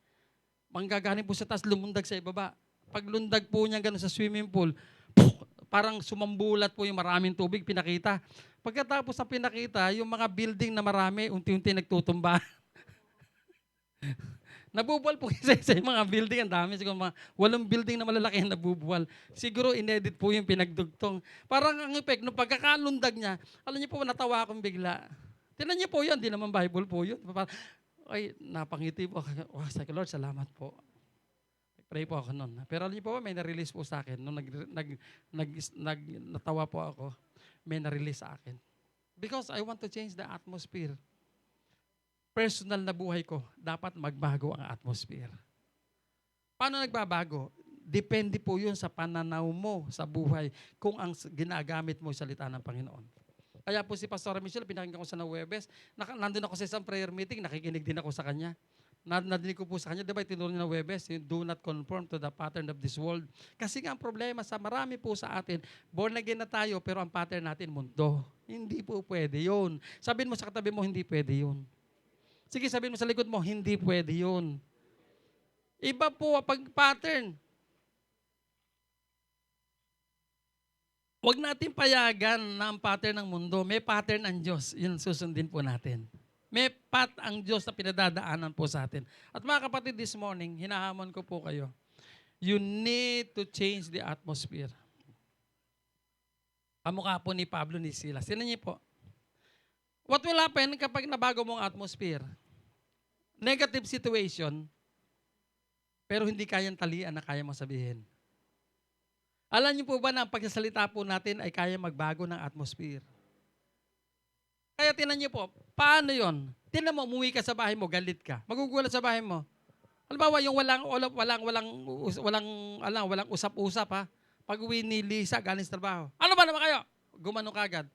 Manggagaling po sa taas, lumundag sa ibaba. Pag lundag po niya gano'n sa swimming pool, parang sumambulat po yung maraming tubig, pinakita. Pagkatapos ng pinakita, yung mga building na marami, unti-unti nagtutumba. Nabubuwal po kasi sa mga building, ang dami. Siguro mga 8 building na malalaki ang nabubuwal. Siguro inedit po yung pinagdugtong. Parang ang effect, nung pagkakalundag niya, alam niyo po, natawa akong bigla. Tingnan niyo po yun, di naman Bible po yun. Ay, napangiti po. Sige Lord, salamat po. Pray po ako noon. Pero alam niyo po ba, may na-release po sa akin. Nung natawa po ako, may na-release sa akin. Because I want to change the atmosphere. Personal na buhay ko, dapat magbago ang atmosphere. Paano nagbabago? Depende po yun sa pananaw mo sa buhay kung ang ginagamit mo yung salita ng Panginoon. Kaya po si Pastor Michelle, pinakinggan ko sa Huwebes, nandun ako sa isang prayer meeting, nakikinig din ako sa kanya. Nadinig ko po sa kanya, di ba itinuro niya na Huwebes, yung do not conform to the pattern of this world. Kasi nga ang problema sa marami po sa atin, born again na tayo, pero ang pattern natin, mundo. Hindi po pwede yun. Sabihin mo sa katabi mo, hindi pwede yun. Sige, sabihin mo sa likod mo, hindi pwede yun. Iba po pag pattern. Huwag natin payagan na ang pattern ng mundo. May pattern ang Diyos. Yun susundin po natin. May path ang Diyos na pinadadaanan po sa atin. At mga kapatid, this morning, hinahamon ko po kayo. You need to change the atmosphere. Kamukha po ni Pablo ni Silas. Sinan niyo po. What will happen kapag nabago mong atmosphere? Negative situation, pero hindi kayang talian na kaya mo sabihin. Alam niyo po ba na ang pagsasalita po natin ay kaya magbago ng atmosphere? Kaya tinan niyo po, paano yon? Tinan mo, umuwi ka sa bahay mo, galit ka. Magugulat sa bahay mo. Halimbawa, yung walang usap-usap ha. Pag uwi ni Lisa, galing sa trabaho. Ano ba naman kayo? Gumano kagad.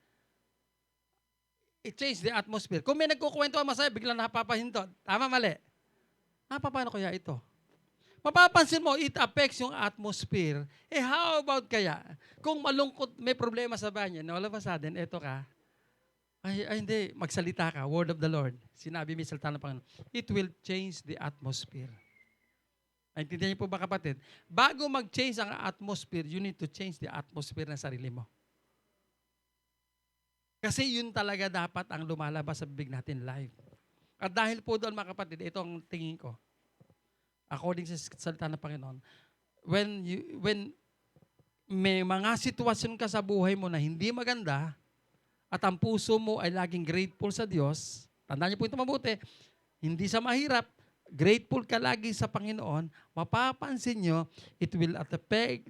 It changed the atmosphere. Kung may nagkukwento ang masaya, biglang napapahinto. Tama, mali. Paano kaya ito? Mapapansin mo, it affects yung atmosphere. How about kaya? Kung malungkot, may problema sa bahay niya, all of a sudden, eto ka, hindi, magsalita ka, word of the Lord. Sinabi may salita ng Panginoon. It will change the atmosphere. Naintindihan niyo po ba kapatid? Bago mag-change ang atmosphere, you need to change the atmosphere ng sarili mo. Kasi yun talaga dapat ang lumalabas sa bibig natin live. At dahil po doon mga kapatid, ito ang tingin ko. According sa salita ng Panginoon, when may mga sitwasyon ka sa buhay mo na hindi maganda at ang puso mo ay laging grateful sa Diyos, tandaan niyo po ito mabuti, hindi sa mahirap, grateful ka lagi sa Panginoon, mapapansin nyo, it will affect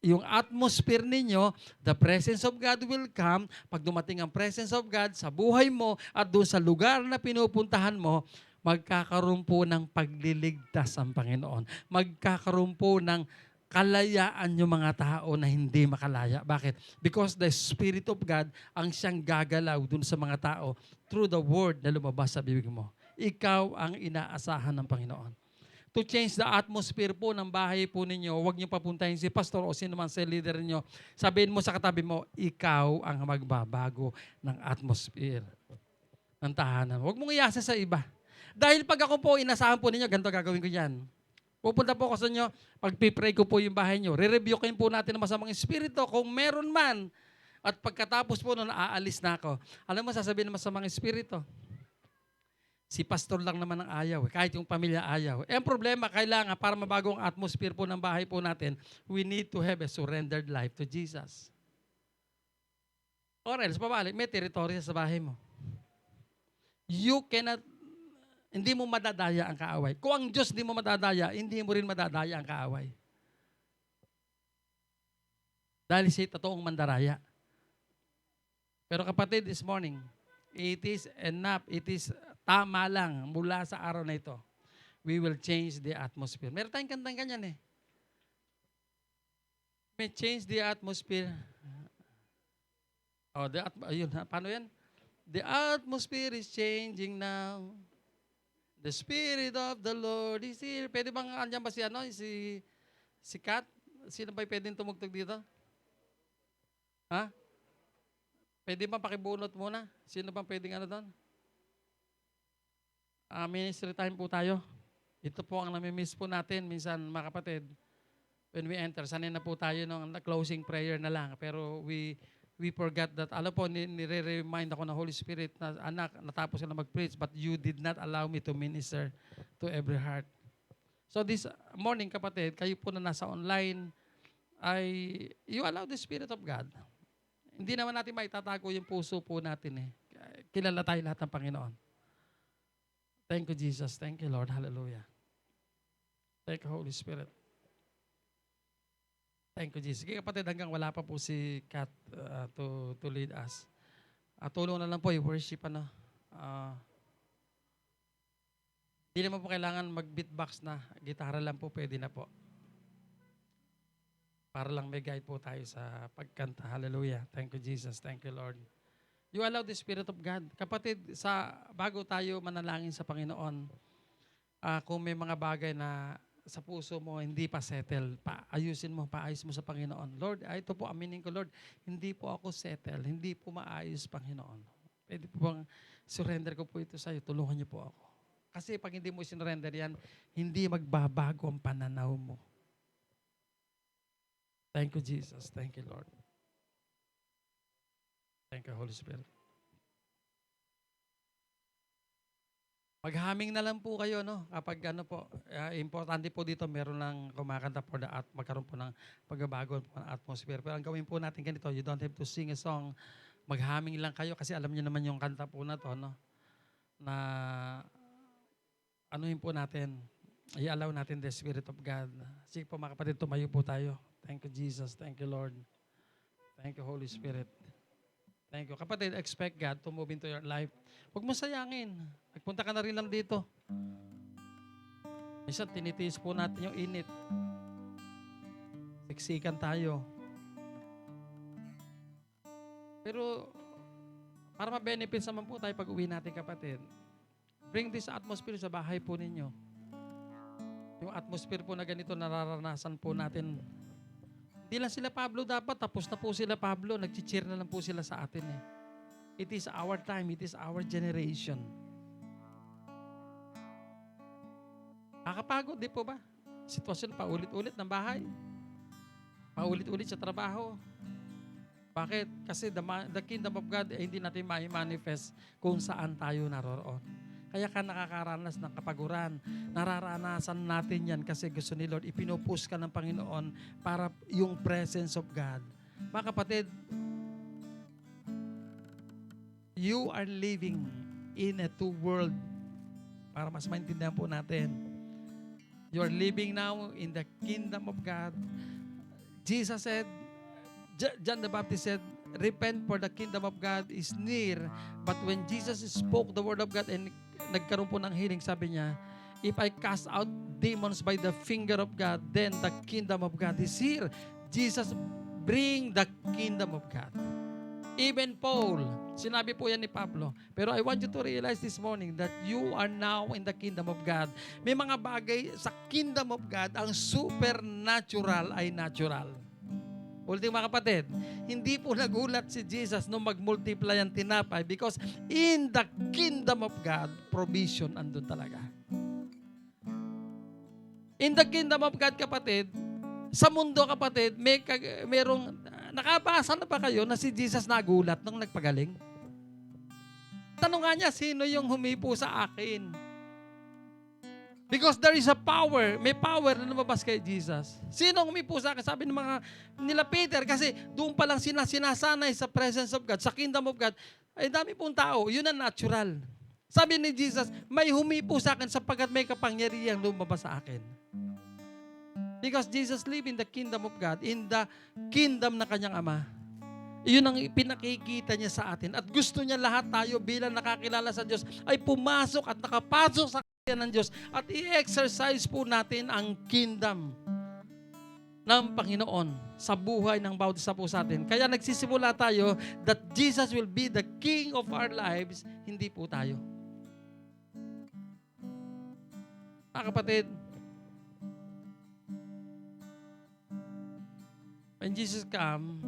yung atmosphere ninyo, the presence of God will come. Pag dumating ang presence of God sa buhay mo at doon sa lugar na pinupuntahan mo, magkakaroon po ng pagliligtas ang Panginoon. Magkakaroon po ng kalayaan yung mga tao na hindi makalaya. Bakit? Because the Spirit of God ang siyang gagalaw dun sa mga tao through the word na lumabas sa bibig mo. Ikaw ang inaasahan ng Panginoon. To change the atmosphere po ng bahay po ninyo, huwag niyo papuntahin si pastor o sino man sa leader niyo. Sabihin mo sa katabi mo, ikaw ang magbabago ng atmosphere ng tahanan. Huwag mong iasa sa iba. Dahil pag ako po, inasahan po ninyo, ganito gagawin ko yan. Pupunta po ako sa inyo, pagpipray ko po yung bahay nyo. Re-rebukein po natin ang masamang espiritu kung meron man. At pagkatapos po nun, aalis na ako. Alam mo, sasabihin ng masamang espiritu, si pastor lang naman ang ayaw. Kahit yung pamilya ayaw. Ang problema, kailangan para mabago ang atmosphere po ng bahay po natin, we need to have a surrendered life to Jesus. Or else, pabalik, may teritorya sa bahay mo. You cannot, hindi mo madadaya ang kaaway. Kung ang Diyos hindi mo madadaya, hindi mo rin madadaya ang kaaway. Dahil siya totoong mandaraya. Pero kapatid, this morning, it is enough, it is tama lang mula sa araw na ito. We will change the atmosphere. Meron tayong kantang ganyan eh. May change the atmosphere. Oh, ayun, paano yan? The atmosphere is changing now. The Spirit of the Lord is here. Pwede bang andyan ba si Kat? Sino ba pwedeng tumugtog dito? Ha? Pwede bang pakibunot muna? Sino bang pwedeng ano doon? Ministry time po tayo. Ito po ang namimiss po natin minsan mga kapatid. When we enter, sanay na po tayo ng closing prayer na lang. Pero we forgot that, alam po, nire-remind ako ng Holy Spirit na, anak, natapos ka na mag-preach, but you did not allow me to minister to every heart. So this morning, kapatid, kayo po na nasa online, you allow the Spirit of God. Hindi naman natin maitatago yung puso po natin eh. Kilala tayo lahat ng Panginoon. Thank you, Jesus. Thank you, Lord. Hallelujah. Thank you, Holy Spirit. Thank you, Jesus. Sige kapatid, hanggang wala pa po si Kat to lead us. Tulong na lang po, i-worship Hindi naman po kailangan mag-beatbox na. Gitara lang po, pwede na po. Para lang may guide po tayo sa pagkanta. Hallelujah. Thank you, Jesus. Thank you, Lord. You allow the Spirit of God. Kapatid, bago tayo manalangin sa Panginoon, kung may mga bagay na sa puso mo hindi pa settle, paayos mo sa Panginoon. Lord, ito po aminin ko, Lord, hindi po ako settle, hindi po maayos, Panginoon. Pwede po bang surrender ko po ito sa iyo, tulungan niyo po ako. Kasi pag hindi mo sinurrender yan, hindi magbabago ang pananaw mo. Thank you, Jesus. Thank you, Lord. Thank you, Holy Spirit. Maghaming na lang po kayo, no? Kapag importante po dito, meron lang kumakanta for the magkaroon po ng pagbabago po ng atmosphere. Pero ang gawin po natin ganito, you don't have to sing a song. Maghaming lang kayo kasi alam niyo naman yung kanta po na to, no? Na anuhin po natin, i-allow natin the Spirit of God. Sige po mga kapatid, tumayo po tayo. Thank you, Jesus. Thank you, Lord. Thank you, Holy Spirit. Thank you. Kapatid, expect God to move into your life. Huwag mo sayangin. Nagpunta ka na rin lang dito. Minsan, tinitiis po natin yung init. Siksikan tayo. Pero, para ma-benefits naman po tayo pag uwi natin, kapatid. Bring this atmosphere sa bahay po ninyo. Yung atmosphere po na ganito, nararanasan po natin. Hindi lang sila Pablo dapat, tapos na po sila Pablo, nag-cheer na lang po sila sa atin eh. It is our time, it is our generation. Nakakapagod, di po ba? Sitwasyon paulit-ulit ng bahay. Paulit-ulit sa trabaho. Bakit? Kasi the kingdom of God hindi natin ma-manifest kung saan tayo naroroon. Kaya ka nakakaranas ng kapaguran. Nararanasan natin yan kasi gusto ni Lord, ipinupus ka ng Panginoon para yung presence of God. Mga kapatid, you are living in a two world. Para mas maintindihan po natin. You are living now in the kingdom of God. Jesus said, John the Baptist said, repent for the kingdom of God is near. But when Jesus spoke the word of God and nagkaroon po ng healing, sabi niya, if I cast out demons by the finger of God, then the kingdom of God is here. Jesus bring the kingdom of God. Even Paul, sinabi po yan ni Pablo. Pero I want you to realize this morning that you are now in the kingdom of God. May mga bagay sa kingdom of God, ang supernatural ay natural. Ulitin mga kapatid, hindi po nagulat si Jesus nung mag-multiply ang tinapay because in the kingdom of God, provision andun talaga. In the kingdom of God, kapatid, sa mundo, kapatid, merong, nakabasa na ba kayo na si Jesus nagulat nung nagpagaling? Tanong nga niya, sino yung humipo sa akin? Because there is a power, may power na lumabas kay Jesus. Sino humipo sa akin? Sabi ng mga nila Peter, kasi doon pa lang sinasanay sa presence of God, sa kingdom of God, ay dami pong tao, yun ang natural. Sabi ni Jesus, may humipo sa akin sapagkat may kapangyarihang lumabas sa akin. Because Jesus lived in the kingdom of God, in the kingdom na kanyang Ama. Iyon ang pinakikita niya sa atin. At gusto niya lahat tayo bilang nakakilala sa Diyos ay pumasok at nakapasok sa ng Diyos at i-exercise po natin ang kingdom ng Panginoon sa buhay ng bawat isa po sa atin. Kaya nagsisimula tayo that Jesus will be the King of our lives, hindi po tayo. Mga kapatid, when Jesus come,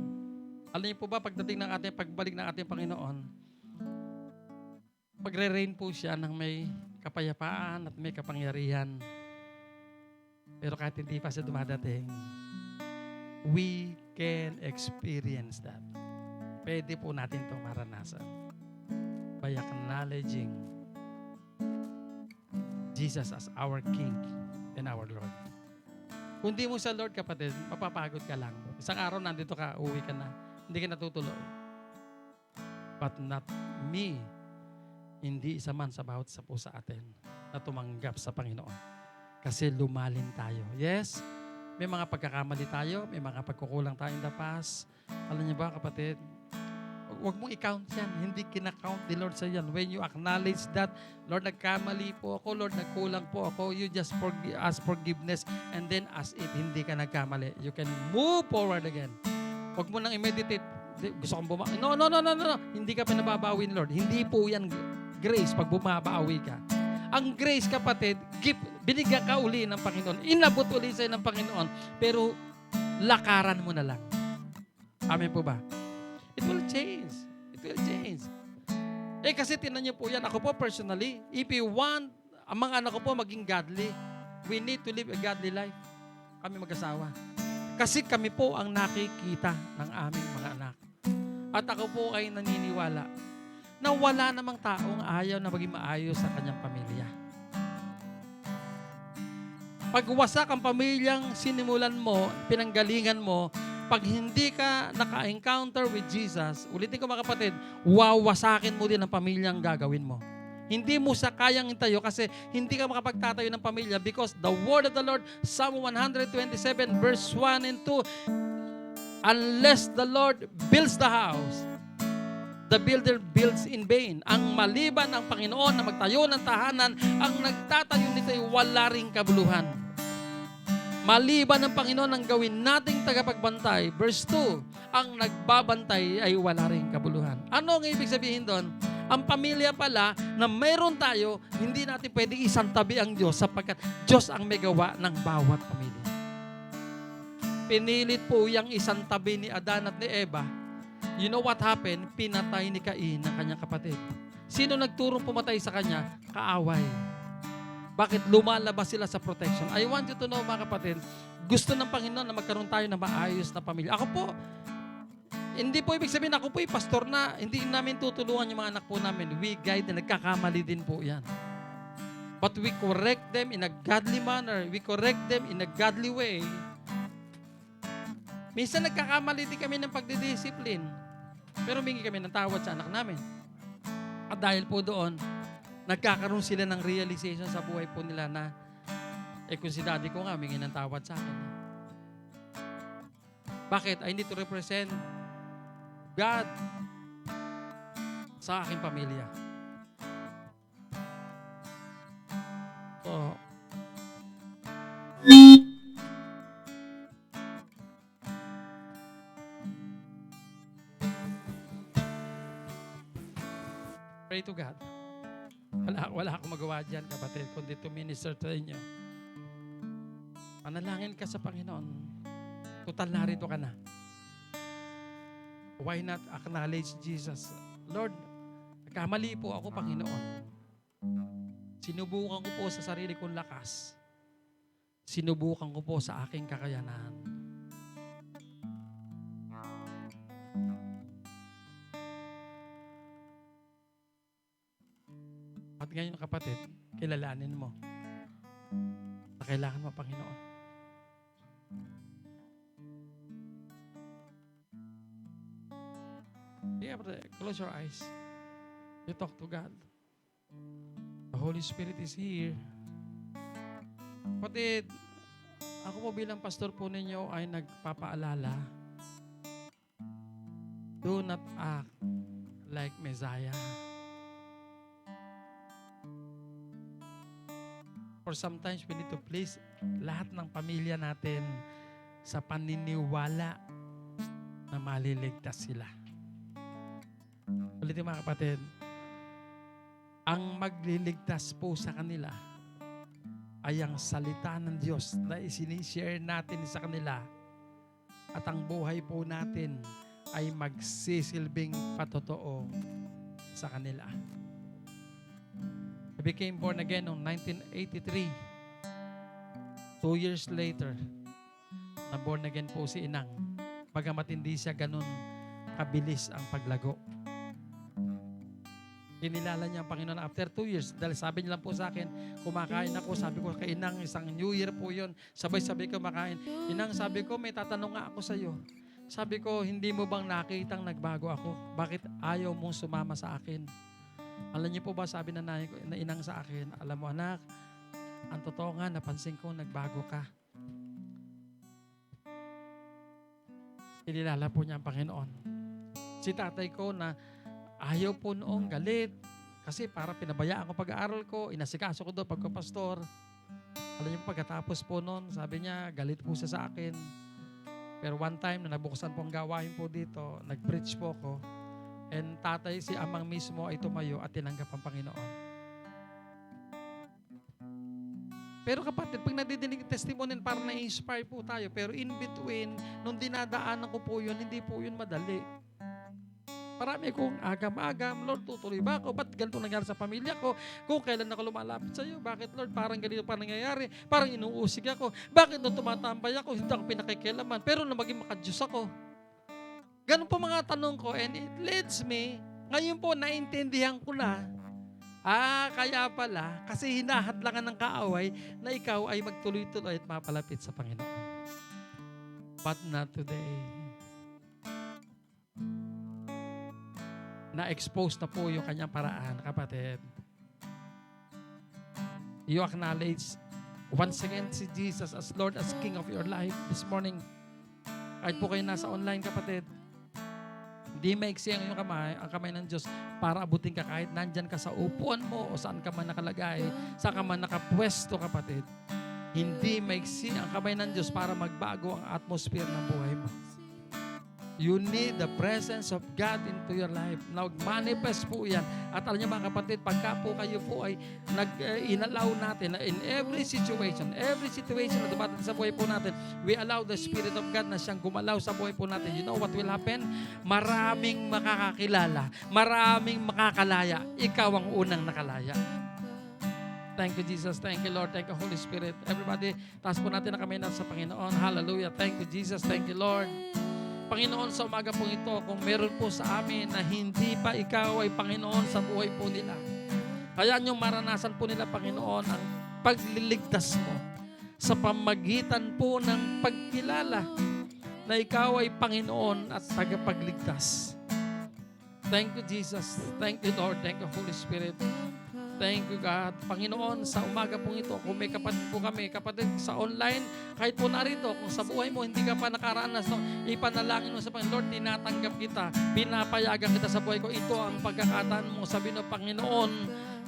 alam niyo po ba pagdating ng ating pagbalik ng ating Panginoon, magre-reign po siya ng may kapayapaan at may kapangyarihan. Pero kahit hindi pa siya dumadating, we can experience that. Pwede po natin itong maranasan by acknowledging Jesus as our King and our Lord. Kung di mo sa Lord, kapatid, mapapagod ka lang. Isang araw nandito ka, uwi ka na, hindi ka natutuloy. But not me. Hindi isa man sa bawat isa po sa atin na tumanggap sa Panginoon. Kasi lumalim tayo. Yes, may mga pagkakamali tayo, may mga pagkukulang tayo in the past. Alam niyo ba, kapatid, wag mong i-count yan. Hindi kinakount ni Lord sa yan. When you acknowledge that, Lord, nagkamali po ako, Lord, nagkulang po ako, you just ask forgiveness, and then as if hindi ka nagkamali, you can move forward again. Wag mo nang i-meditate, gusto kong No. Hindi ka pinababawin, Lord. Hindi po yan grace pag bumabawi ka. Ang grace, kapatid, binigyan ka uli ng Panginoon. Inabot uli sa'yo ng Panginoon, pero lakaran mo na lang. Amen po ba? It will change. It will change. Kasi tinan niyo po yan. Ako po personally, if you want ang mga anak ko po maging godly, we need to live a godly life. Kami mag-asawa. Kasi kami po ang nakikita ng aming mga anak. At ako po ay naniniwala na wala namang taong ayaw na maging maayos sa kanyang pamilya. Pag wasak ang pamilyang sinimulan mo, pinanggalingan mo, pag hindi ka naka-encounter with Jesus, ulitin ko mga kapatid, wawasakin mo din ang pamilyang gagawin mo. Hindi mo siya kayang intayo kasi hindi ka makapagtatayo ng pamilya because the word of the Lord, Psalm 127 verse 1 and 2, unless the Lord builds the house, the builder builds in vain. Ang maliban ng Panginoon na magtayo ng tahanan, ang nagtatayo nito ay wala ring kabuluhan. Maliban ng Panginoon ang gawin nating tagapagbantay. Verse 2, ang nagbabantay ay wala ring kabuluhan. Ano ang ibig sabihin doon? Ang pamilya pala na mayroon tayo, hindi natin pwedeng isantabi ang Diyos sapagkat Diyos ang may gawa ng bawat pamilya. Pinilit po yung isantabi ni Adan at ni Eva. You know what happened? Pinatay ni Cain ang kanyang kapatid. Sino nagturong pumatay sa kanya? Kaaway. Bakit? Lumalabas sila sa protection. I want you to know, mga kapatid, gusto ng Panginoon na magkaroon tayo ng maayos na pamilya. Ako po, hindi po ibig sabihin ako po pastor na hindi namin tutulungan yung mga anak po namin. We guide na nagkakamali din po yan. But we correct them in a godly manner. We correct them in a godly way. Minsan nagkakamali din kami ng pagdidisiplin. Pero humingi kami ng tawad sa anak namin. At dahil po doon, nagkakaroon sila ng realization sa buhay po nila na kung si daddy ko nga, humingi ng tawad sa akin. Bakit? I need to represent God sa aking pamilya. So, pray to God. Wala akong magawa dyan, kapatid, kundi to minister sa inyo. Panalangin ka sa Panginoon. Total narito ka na. Why not acknowledge Jesus? Lord, nagkamali po ako, Panginoon. Sinubukan ko po sa sarili kong lakas. Sinubukan ko po sa aking kakayanan. At ngayon, kapatid, kilalanin mo na kailangan mo, Panginoon. Yeah, close your eyes. You talk to God. The Holy Spirit is here. Kapatid, ako po bilang pastor po ninyo ay nagpapaalala. Do not act like Messiah. For sometimes we need to place lahat ng pamilya natin sa paniniwala na maliligtas sila. Ulitin mga kapatid, ang magliligtas po sa kanila ay ang salita ng Diyos na isinishare natin sa kanila at ang buhay po natin ay magsisilbing patotoo sa kanila. I became born again noong 1983. 2 years later, na born again po si Inang. Bagamat hindi siya ganun kabilis ang paglago. Kinilala niya ang Panginoon after 2 years. Dahil sabi niya lang po sa akin, kumakain ako. Sabi ko kay Inang, isang New Year po yun. Sabay-sabay kumakain. Inang, sabi ko, may tatanong nga ako sa iyo. Sabi ko, hindi mo bang nakitang nagbago ako? Bakit ayaw mong sumama sa akin? Alam niyo po ba, sabi na Inang sa akin, alam mo anak, ang totoo nga, napansin ko, nagbago ka. Kinilala po niya ang Panginoon. Si tatay ko na ayaw po noong galit. Kasi para pinabayaan ko pag-aaral ko, inasikaso ko doon pagkapastor. Alam niyo, pagkatapos po noon, sabi niya, galit po siya sa akin. Pero one time, na nabuksan po ang gawain po dito, nag-preach po ko. And tatay, si amang mismo ay tumayo at tinanggap ang Panginoon. Pero kapatid, pag nadidinig yung testimony, parang na-inspire po tayo. Pero in between, nung dinadaanan ko po yun, hindi po yun madali. Marami kong agam-agam, Lord, tutuloy ba ako? Ba't ganito nangyari sa pamilya ko? Kung kailan ako lumalapit sa iyo, bakit Lord, parang ganito pa nangyayari? Parang inuusig ako. Bakit nung tumatambay ako, hindi ako pinakikialaman? Pero na maging makadiyos ako. Ganun po mga tanong ko, and it leads me, ngayon po, naintindihan ko na, kaya pala, kasi hinahadlangan ng kaaway na ikaw ay magtuloy-tuloy at mapalapit sa Panginoon. But not today. Na-expose na po yung kanyang paraan, kapatid. You acknowledge once again si Jesus as Lord, as King of your life this morning. Kahit po kayo nasa online, kapatid, hindi maiksi ang iyong kamay, ang kamay ng Diyos para abutin ka kahit nandyan ka sa upuan mo o saan ka man nakalagay, saan ka man nakapwesto, kapatid. Hindi maiksi ang kamay ng Diyos para magbago ang atmosphere ng buhay mo. You need the presence of God into your life. Nag-manifest po yan. At alam niyo mga kapatid, pagka po kayo po ay inalaw natin na in every situation na dumating sa buhay po natin, we allow the Spirit of God na siyang gumalaw sa buhay po natin. You know what will happen? Maraming makakakilala, maraming makakalaya. Ikaw ang unang nakalaya. Thank you, Jesus. Thank you, Lord. Thank you, Holy Spirit. Everybody, taas po natin ang kamay na sa Panginoon. Hallelujah. Thank you, Jesus. Thank you, Lord. Panginoon, sa umaga po ito, kung meron po sa amin na hindi pa ikaw ay Panginoon sa buhay po nila, kaya niyong maranasan po nila, Panginoon, ang pagliligtas mo sa pamagitan po ng pagkilala na ikaw ay Panginoon at tagapagligtas. Thank you, Jesus. Thank you, Lord. Thank you, Holy Spirit. Thank you, God. Panginoon, sa umaga pong ito, kung may kapatid po kami, kapatid sa online, kahit po narito, kung sa buhay mo, hindi ka pa nakaranas, no, ipanalangin mo sa Panginoon, Lord, tinatanggap kita, pinapayagan kita sa buhay ko. Ito ang pagkakataan mo. Sabi ng Panginoon,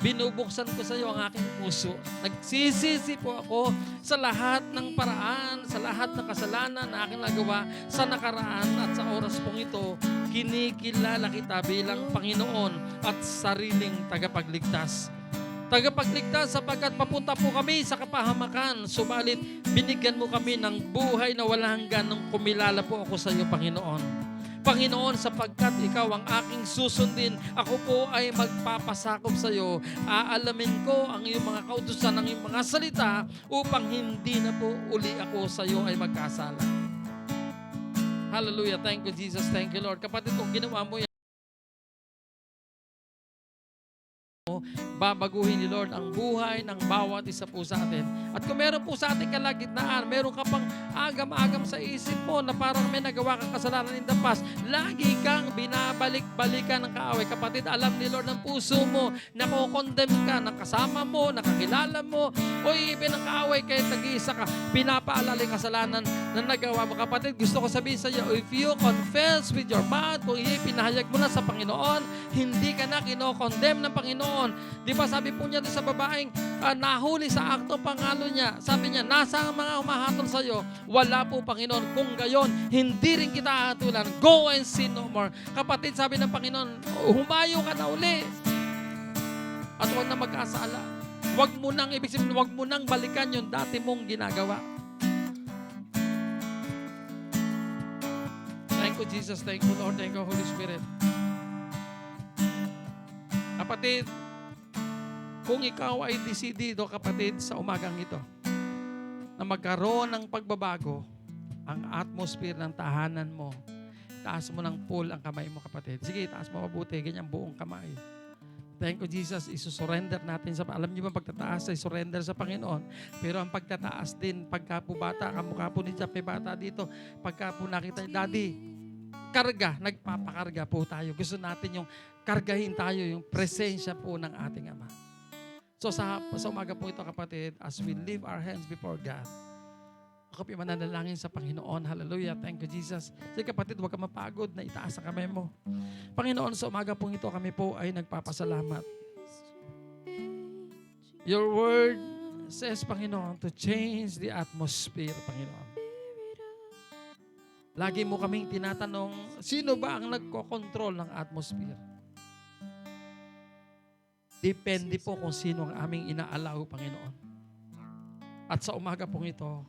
binubuksan ko sa iyo ang aking puso. Nagsisisi po ako sa lahat ng paraan, sa lahat ng kasalanan na aking nagawa sa nakaraan at sa oras pong ito, kinikilala kita bilang Panginoon at sariling tagapagligtas. Tagapagligtas sapagkat papunta po kami sa kapahamakan. Subalit, binigyan mo kami ng buhay na walang hanggan nung kumilala po ako sa iyo, Panginoon. Panginoon, sapagkat ikaw ang aking susundin, ako po ay magpapasakop sa iyo. Aalamin ko ang iyong mga kautusan, ang iyong mga salita upang hindi na po uli ako sa iyo ay magkasala. Hallelujah. Thank you, Jesus. Thank you, Lord. Kapatid, kung ginawa mo yan, babaguhin ni Lord ang buhay ng bawat isa po sa atin. At kung meron po sa ating kalagitnaan, meron ka pang agam-agam sa isip mo na parang may nagawa kang kasalanan in the past, lagi kang binabalik-balikan ng kaaway. Kapatid, alam ni Lord ng puso mo na kukondem ka ng kasama mo, nakakilala mo, o even ng kaaway kahit nag-iisa ka, pinapaalala yung kasalanan na nagawa mo. Kapatid, gusto ko sabihin sa iyo, if you confess with your mouth, kung ipinahayag mo na sa Panginoon, hindi ka na kinokondem ng Panginoon. Di ba sabi po niya doon sa babaeng nahuli sa akto pangalo niya, sabi niya, nasa ang mga humahatol sa iyo? Wala po, Panginoon. Kung gayon, hindi rin kita hahatulan. Go and sin no more. Kapatid, sabi ng Panginoon, humayo ka na uli. At huwag na mag-asala. Huwag mo nang, ibig sabihin, huwag mo nang balikan yung dati mong ginagawa. Thank you, Jesus. Thank you, Lord. Thank you, Holy Spirit. Kapatid, kung ikaw ay desidido, kapatid, sa umagang ito, na magkaroon ng pagbabago, ang atmosphere ng tahanan mo, taas mo ng full ang kamay mo, kapatid. Sige, taas mo mabuti, ganyan buong kamay. Thank you, Jesus. Isusurrender natin sa, alam niyo ba, pagtataas ay surrender sa Panginoon. Pero ang pagtataas din, pagka po bata, kamukha po ni Jape bata dito, pagka po nakita niyo, Daddy, karga, nagpapakarga po tayo. Gusto natin yung kargahin tayo, yung presensya po ng ating Ama. So sa umaga po ito, kapatid, as we lift our hands before God, Ako po mananalangin sa Panginoon. Hallelujah. Thank you, Jesus. Sige kapatid, huwag ka mapagod na itaas ang kamay mo. Panginoon, sa umaga pong ito, kami po ay nagpapasalamat. Your word says, Panginoon, to change the atmosphere, Panginoon. Lagi mo kaming tinatanong, sino ba ang nagkokontrol ng atmosphere? Depende po kung sino ang aming inaalaw, Panginoon. At sa umaga pong ito,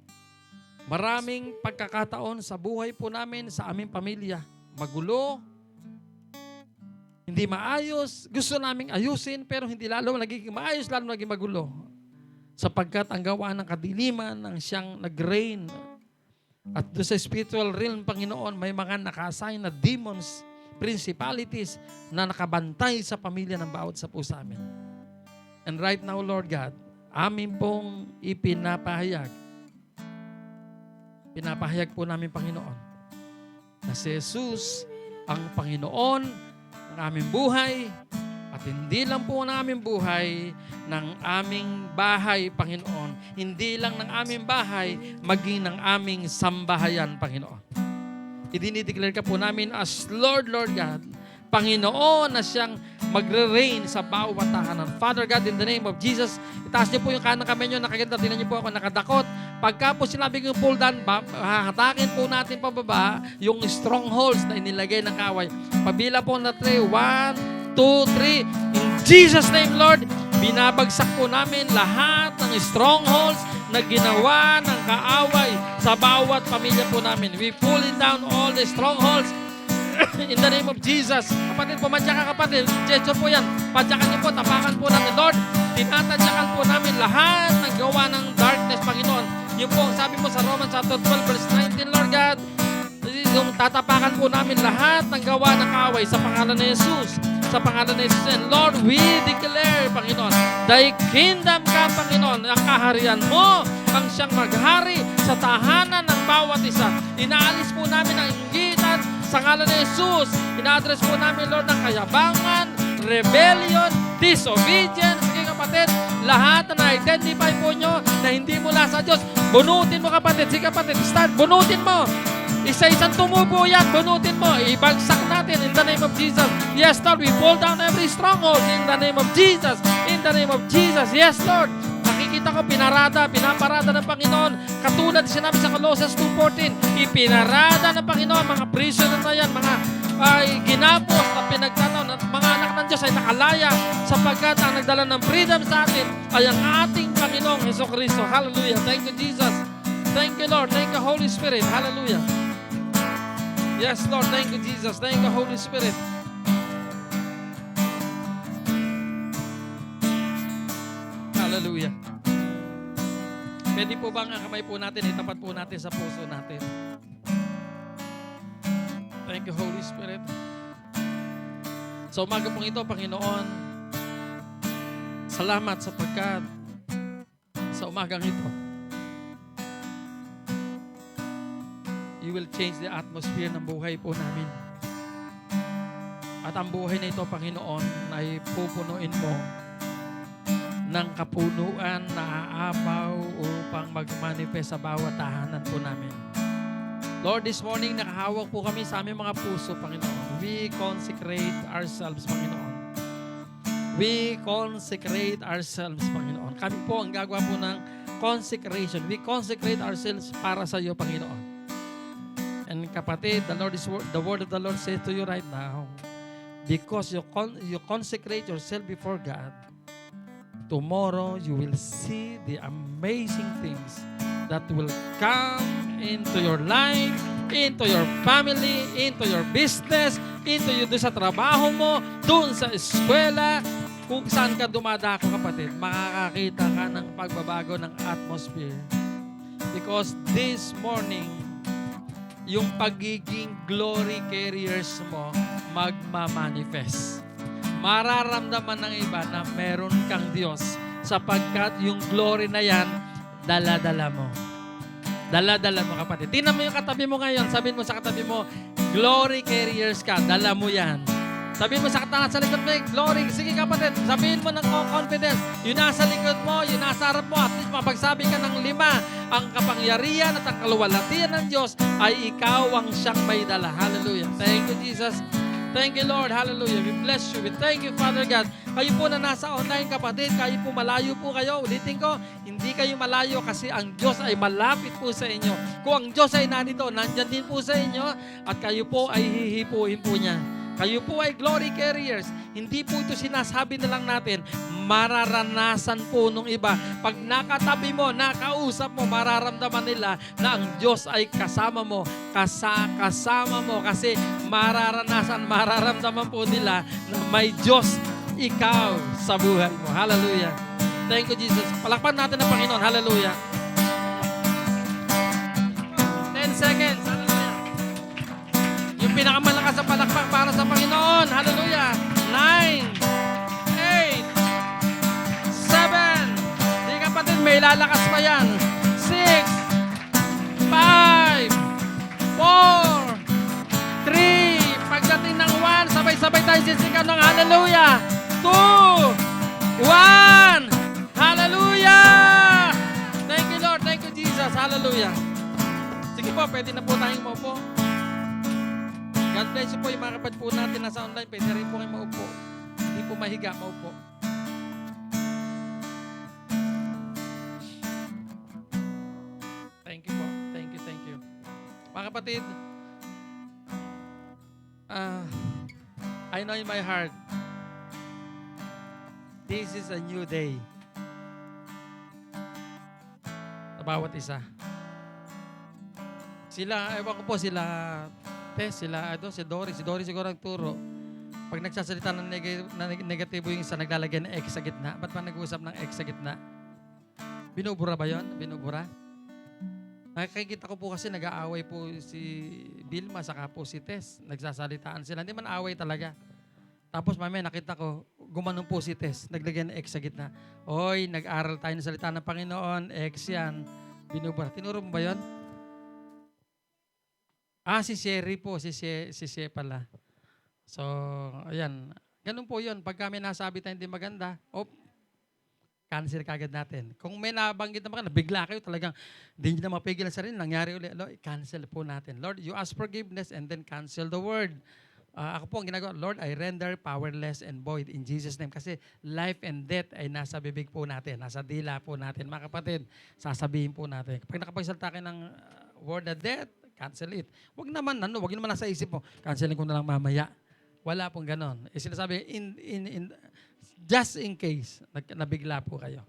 maraming pagkakataon sa buhay po namin, sa aming pamilya, magulo, hindi maayos, gusto naming ayusin, pero hindi lalo nagiging maayos, lalo naging magulo. Sapagkat ang gawa ng kadiliman, ang siyang nag-reign. At doon sa spiritual realm, Panginoon, may mga naka-assign na demons, principalities na nakabantay sa pamilya ng bawat sa po sa amin. And right now, Lord God, amin pong ipinapahayag po namin, Panginoon, na si Jesus ang Panginoon ng aming buhay at hindi lang po ng aming buhay, ng aming bahay, Panginoon. Hindi lang ng aming bahay, maging ng aming sambahayan, Panginoon. Idinideclare ka po namin as Lord God, Panginoon na siyang magre-reign sa bawat tahanan. Father God, in the name of Jesus, itaas niyo po yung kanang kamay niyo, nakaganda, tingnan niyo po ako nakadakot. Pagka po sinabi ko yung pull down, hahatakin po natin pababa yung strongholds na inilagay ng kaway. Pabila po na 3, 1, 2, 3. In Jesus' name, Lord, binabagsak po namin lahat ng strongholds na ginawa ng kaaway sa bawat pamilya po namin. We pulling down all the strongholds in the name of Jesus. Kapatid, pumadya ka kapatid. Gesture po yan. Padyakan niyo po, tapakan po namin. Lord, tinatadyakan po namin lahat ng gawa ng darkness, Panginoon. Yung po, sabi mo sa Romans chapter 12, verse 19, Lord God, yung tatapakan po namin lahat ng gawa ng kaaway sa pangalan ni Jesus. Sa pangalan ni Jesus. And Lord, we declare, Panginoon, Thy kingdom come, Panginoon. Ang kaharian mo ang siyang maghari sa tahanan ng bawat isa. Inaalis po namin ang inggitan sa ngalan ni Jesus. Ina-address po namin, Lord, ng kayabangan, rebellion, disobedience. Sige kapatid, lahat na na-identify po nyo na hindi mula sa Diyos, bunutin mo kapatid. Sige kapatid, start, bunutin mo. Isa-isang tumubo yan, bunutin mo. Ibagsak natin in the name of Jesus. Yes, Lord, we pull down every stronghold in the name of Jesus. In the name of Jesus. Yes, Lord. Nakikita ko, pinaparada ng Panginoon. Katulad sinabi sa Colossians 2:14, ipinarada ng Panginoon mga prisoner na yan, mga ginapos na pinagtataon at mga anak ng Diyos ay nakalaya sapagkat ang nagdala ng freedom sa atin ay ang ating Panginoong Jesucristo. Hallelujah. Thank you, Jesus. Thank you, Lord. Thank you, Holy Spirit. Hallelujah. Yes, Lord. Thank you, Jesus. Thank you, Holy Spirit. Hallelujah. Pwede po bang ang kamay po natin, itapat po natin sa puso natin? Thank you, Holy Spirit. Sa umaga pong ito, Panginoon, salamat sapagkat sa umagang ito, you will change the atmosphere ng buhay po namin. At ang buhay na ito, Panginoon, ay pupunuin mo ng kapunuan na aapaw upang mag-manifest sa bawat tahanan po namin. Lord, this morning, nakahawak po kami sa aming mga puso, Panginoon. We consecrate ourselves, Panginoon. We consecrate ourselves, Panginoon. Kami po ang gagawa po ng consecration. We consecrate ourselves para sa iyo, Panginoon. And kapatid, the word of the Lord says to you right now, because you consecrate yourself before God, tomorrow you will see the amazing things that will come into your life, into your family, into your business, into you doon sa trabaho mo, doon sa eskwela, kung saan ka dumadako, kapatid, makakakita ka ng pagbabago ng atmosphere. Because this morning, yung pagiging glory carriers mo magmamanifest. Mararamdaman ng iba na meron kang Diyos sapagkat yung glory na yan, dala-dala mo. Dala-dala mo, kapatid. Tingnan mo yung katabi mo ngayon. Sabihin mo sa katabi mo, glory carriers ka. Dala mo yan. Sabihin mo sa likod mo, glory. Sige kapatid, sabihin mo ng confidence. Yung nasa likod mo, yung nasa harap mo, at mapagsabi ka ng 5, ang kapangyarihan at ang kaluwalhatian ng Diyos ay ikaw ang siyang may dala. Hallelujah. Thank you, Jesus. Thank you, Lord. Hallelujah. We bless you. We thank you, Father God. Kayo po na nasa online, kapatid, kayo po malayo po kayo. Ulitin ko, hindi kayo malayo kasi ang Diyos ay malapit po sa inyo. Kung ang Diyos ay nandito, nandyan din po sa inyo at kayo po ay hihipuin po niya. Kayo po ay glory carriers. Hindi po ito sinasabi na lang natin. Mararanasan po nung iba. Pag nakatabi mo, nakausap mo, mararamdaman nila na ang Diyos ay kasama mo. Kasama mo. Kasi mararamdaman po nila na may Diyos ikaw sa buhay mo. Hallelujah. Thank you, Jesus. Palakpan natin ang Panginoon. Hallelujah. 10 seconds. Hallelujah. Yung pinakamalakas sa palakpak para sa Panginoon. Hallelujah. 9, 8, 7. Di kapatid, may lalakas pa yan. 6, 5, 4, 3. Pagdating ng 1, sabay-sabay tayo sisigaw ng hallelujah. 2, 1. Hallelujah! Thank you, Lord. Thank you, Jesus. Hallelujah. Sige po, pwede na po tayong maupo. God bless you po yung mga kapatid po natin nasa online. Pwede rin po kayo maupo. Hindi po mahiga, maupo. Thank you po. Thank you, thank you. Mga kapatid, I know in my heart, this is a new day. Sa bawat isa. Sila, ewan ko po, sila Tess, si Dory. Si Dory siguro nagturo. Pag nagsasalita ng negatibo yung isa, naglalagay ng X sa gitna. Ba't pa nag-uusap ng X sa gitna? Binubura ba yun? Binubura? Nakikita ko po kasi nag-aaway po si Vilma saka po si Tess. Nagsasalitaan sila. Hindi man away talaga. Tapos mamaya nakita ko, gumanon po si Tess. Naglagay ng X sa gitna. Oy, nag-aral tayo ng salita ng Panginoon. X yan. Binubura. Tinuro mo ba yun? Si Sherry po. Si She pala. So, ayan. Ganun po yun. Pag kami nasabi tayo hindi maganda, cancel kagad natin. Kung may nabanggit na maganda, bigla kayo talagang hindi nyo na mapigil ang sarili. Nangyari ulit. Lord, cancel po natin. Lord, you ask forgiveness and then cancel the word. Ako po ang ginagawa, Lord, I render powerless and void in Jesus' name. Kasi life and death ay nasa bibig po natin, nasa dila po natin. Mga kapatid, sasabihin po natin. Pag nakapagsalita kayo ng word na death, cancel it. Huwag naman nasa isip mo, cancelin ko na lang mamaya. Wala pong ganon. Sinasabi, just in case, nabigla po kayo.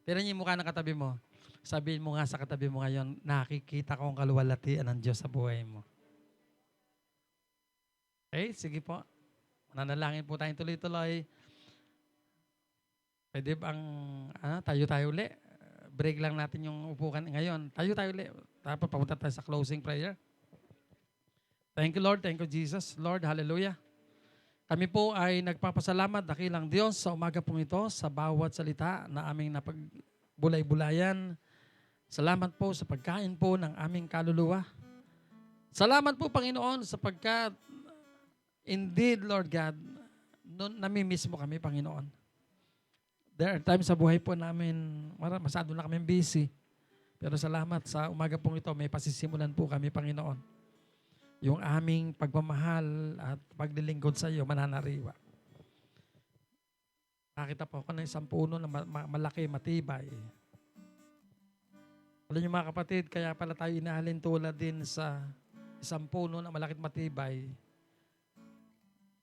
Tira niyo yung mukha ng katabi mo. Sabihin mo nga sa katabi mo ngayon, nakikita ko ang kaluwalhatian ng Diyos sa buhay mo. Okay, sige po. Nanalangin po tayong tuloy-tuloy. Pwede bang tayo uli? Break lang natin yung upukan ngayon. Tayo uli. Tapos papunta tayo sa closing prayer. Thank you, Lord. Thank you, Jesus. Lord, hallelujah. Kami po ay nagpapasalamat, dakilang Diyos, sa umaga pong ito, sa bawat salita na aming napagbulay-bulayan. Salamat po sa pagkain po ng aming kaluluwa. Salamat po, Panginoon, sapagkat indeed, Lord God, namimiss mo kami, Panginoon. There are times sa buhay po namin, masyado na kami busy. Pero salamat sa umaga pong ito, may pasisimulan po kami, Panginoon. Yung aming pagmamahal at paglilingkod sa iyo, mananariwa. Nakita po ako ng isang puno na malaki, matibay. Alam niyo mga kapatid, kaya pala tayo inahalin tulad din sa isang puno na malaki at matibay.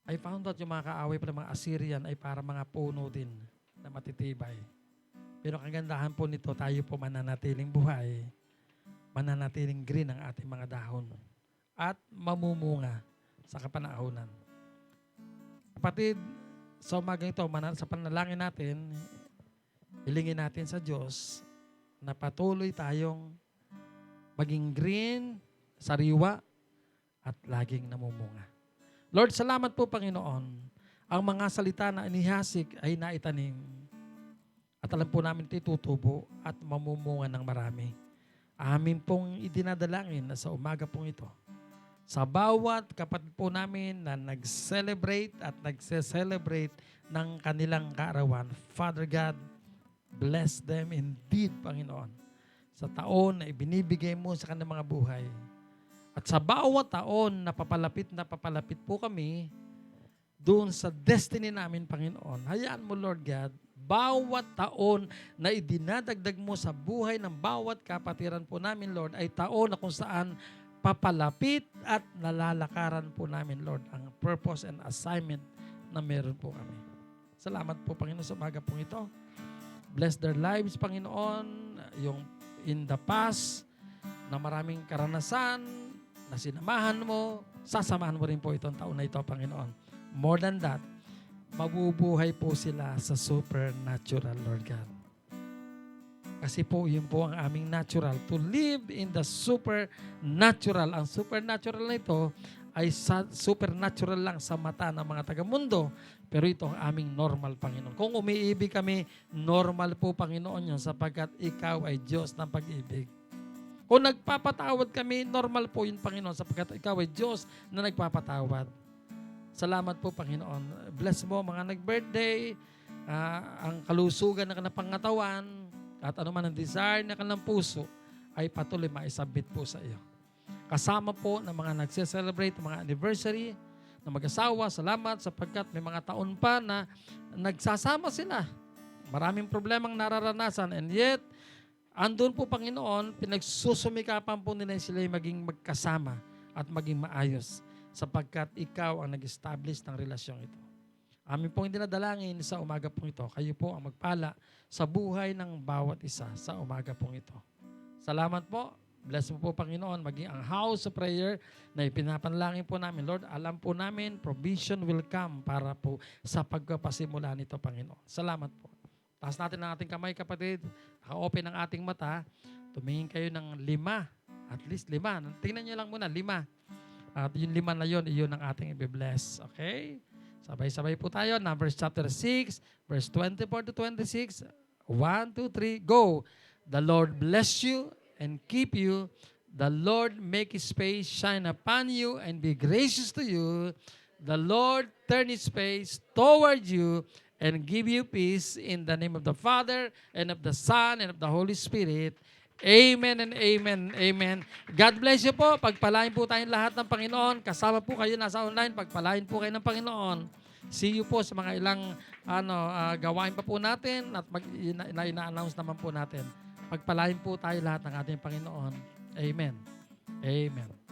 I found out yung mga kaaway pa ng mga Assyrian ay para mga puno din na matitibay. Pero kagandahan po nito, tayo po mananatiling buhay, mananatiling green ang ating mga dahon at mamumunga sa kapanahunan. Kapatid, sa umagang ito, sa panalangin natin, hilingin natin sa Diyos na patuloy tayong maging green, sariwa, at laging namumunga. Lord, salamat po, Panginoon. Ang mga salita na inihasik ay naitanim. At alam po namin ito tutubo at mamumunga ng marami. Amin pong idinadalangin na sa umaga pong ito. Sa bawat kapatid po namin na nag-celebrate at nagse-celebrate ng kanilang kaarawan, Father God, Bless them indeed, Panginoon, sa taon na ibinibigay mo sa kanilang mga buhay. At sa bawat taon na papalapit po kami doon sa destiny namin, Panginoon. Hayaan mo, Lord God, bawat taon na idinadagdag mo sa buhay ng bawat kapatiran po namin, Lord, ay taon na kung saan papalapit at nalalakaran po namin, Lord, ang purpose and assignment na meron po kami. Salamat po, Panginoon, sa umaga pong ito. Bless their lives, Panginoon, yung in the past na maraming karanasan na sinamahan mo, sasamahan mo rin po itong taon na ito, Panginoon. More than that, mabubuhay po sila sa supernatural, Lord God. Kasi po, yun po ang aming natural, to live in the supernatural. Ang supernatural na ito ay supernatural lang sa mata ng mga taga-mundo. Pero ito ang aming normal, Panginoon. Kung umiibig kami, normal po, Panginoon, yun, sapagkat ikaw ay Diyos ng pag-ibig. Kung nagpapatawad kami, normal po yun, Panginoon, sapagkat ikaw ay Diyos na nagpapatawad. Salamat po, Panginoon. Bless mo mga nag-birthday, ang kalusugan ng kanilang pangatawan, at anuman ang desire ng kanilang puso, ay patuloy maisabit po sa iyo. Kasama po ng mga nagse-celebrate, mga anniversary, na mag-asawa, salamat sapagkat may mga taon pa na nagsasama sila. Maraming problemang nararanasan, and yet, andun po, Panginoon, pinagsusumikapan po nila sila maging magkasama at maging maayos, sapagkat ikaw ang nag-establish ng relasyong ito. Amin pong dinadalangin sa umaga pong ito. Kayo po ang magpala sa buhay ng bawat isa sa umaga pong ito. Salamat po. Bless mo po, Panginoon, maging ang house of prayer na ipinapanalangin po namin. Lord, alam po namin, provision will come para po sa pagpapasimula nito, Panginoon. Salamat po. Taas natin ang ating kamay, kapatid. Naka-open ang ating mata. Tumingin kayo ng 5. At least 5. Tingnan nyo lang muna, 5. At yung 5 na yun, iyon ang ating i-bless. Okay? Sabay-sabay po tayo. Numbers chapter 6, verse 24 to 26. 1, 2, 3, go. The Lord bless you and keep you. The Lord make His face shine upon you and be gracious to you. The Lord turn His face toward you and give you peace in the name of the Father and of the Son and of the Holy Spirit. Amen and amen. Amen. God bless you po. Pagpalain po tayong lahat ng Panginoon. Kasama po kayo nasa online. Pagpalain po kayo ng Panginoon. See you po sa mga ilang gawain pa po natin at ina-announce naman po natin. Pagpalain po tayo lahat ng ating Panginoon. Amen. Amen.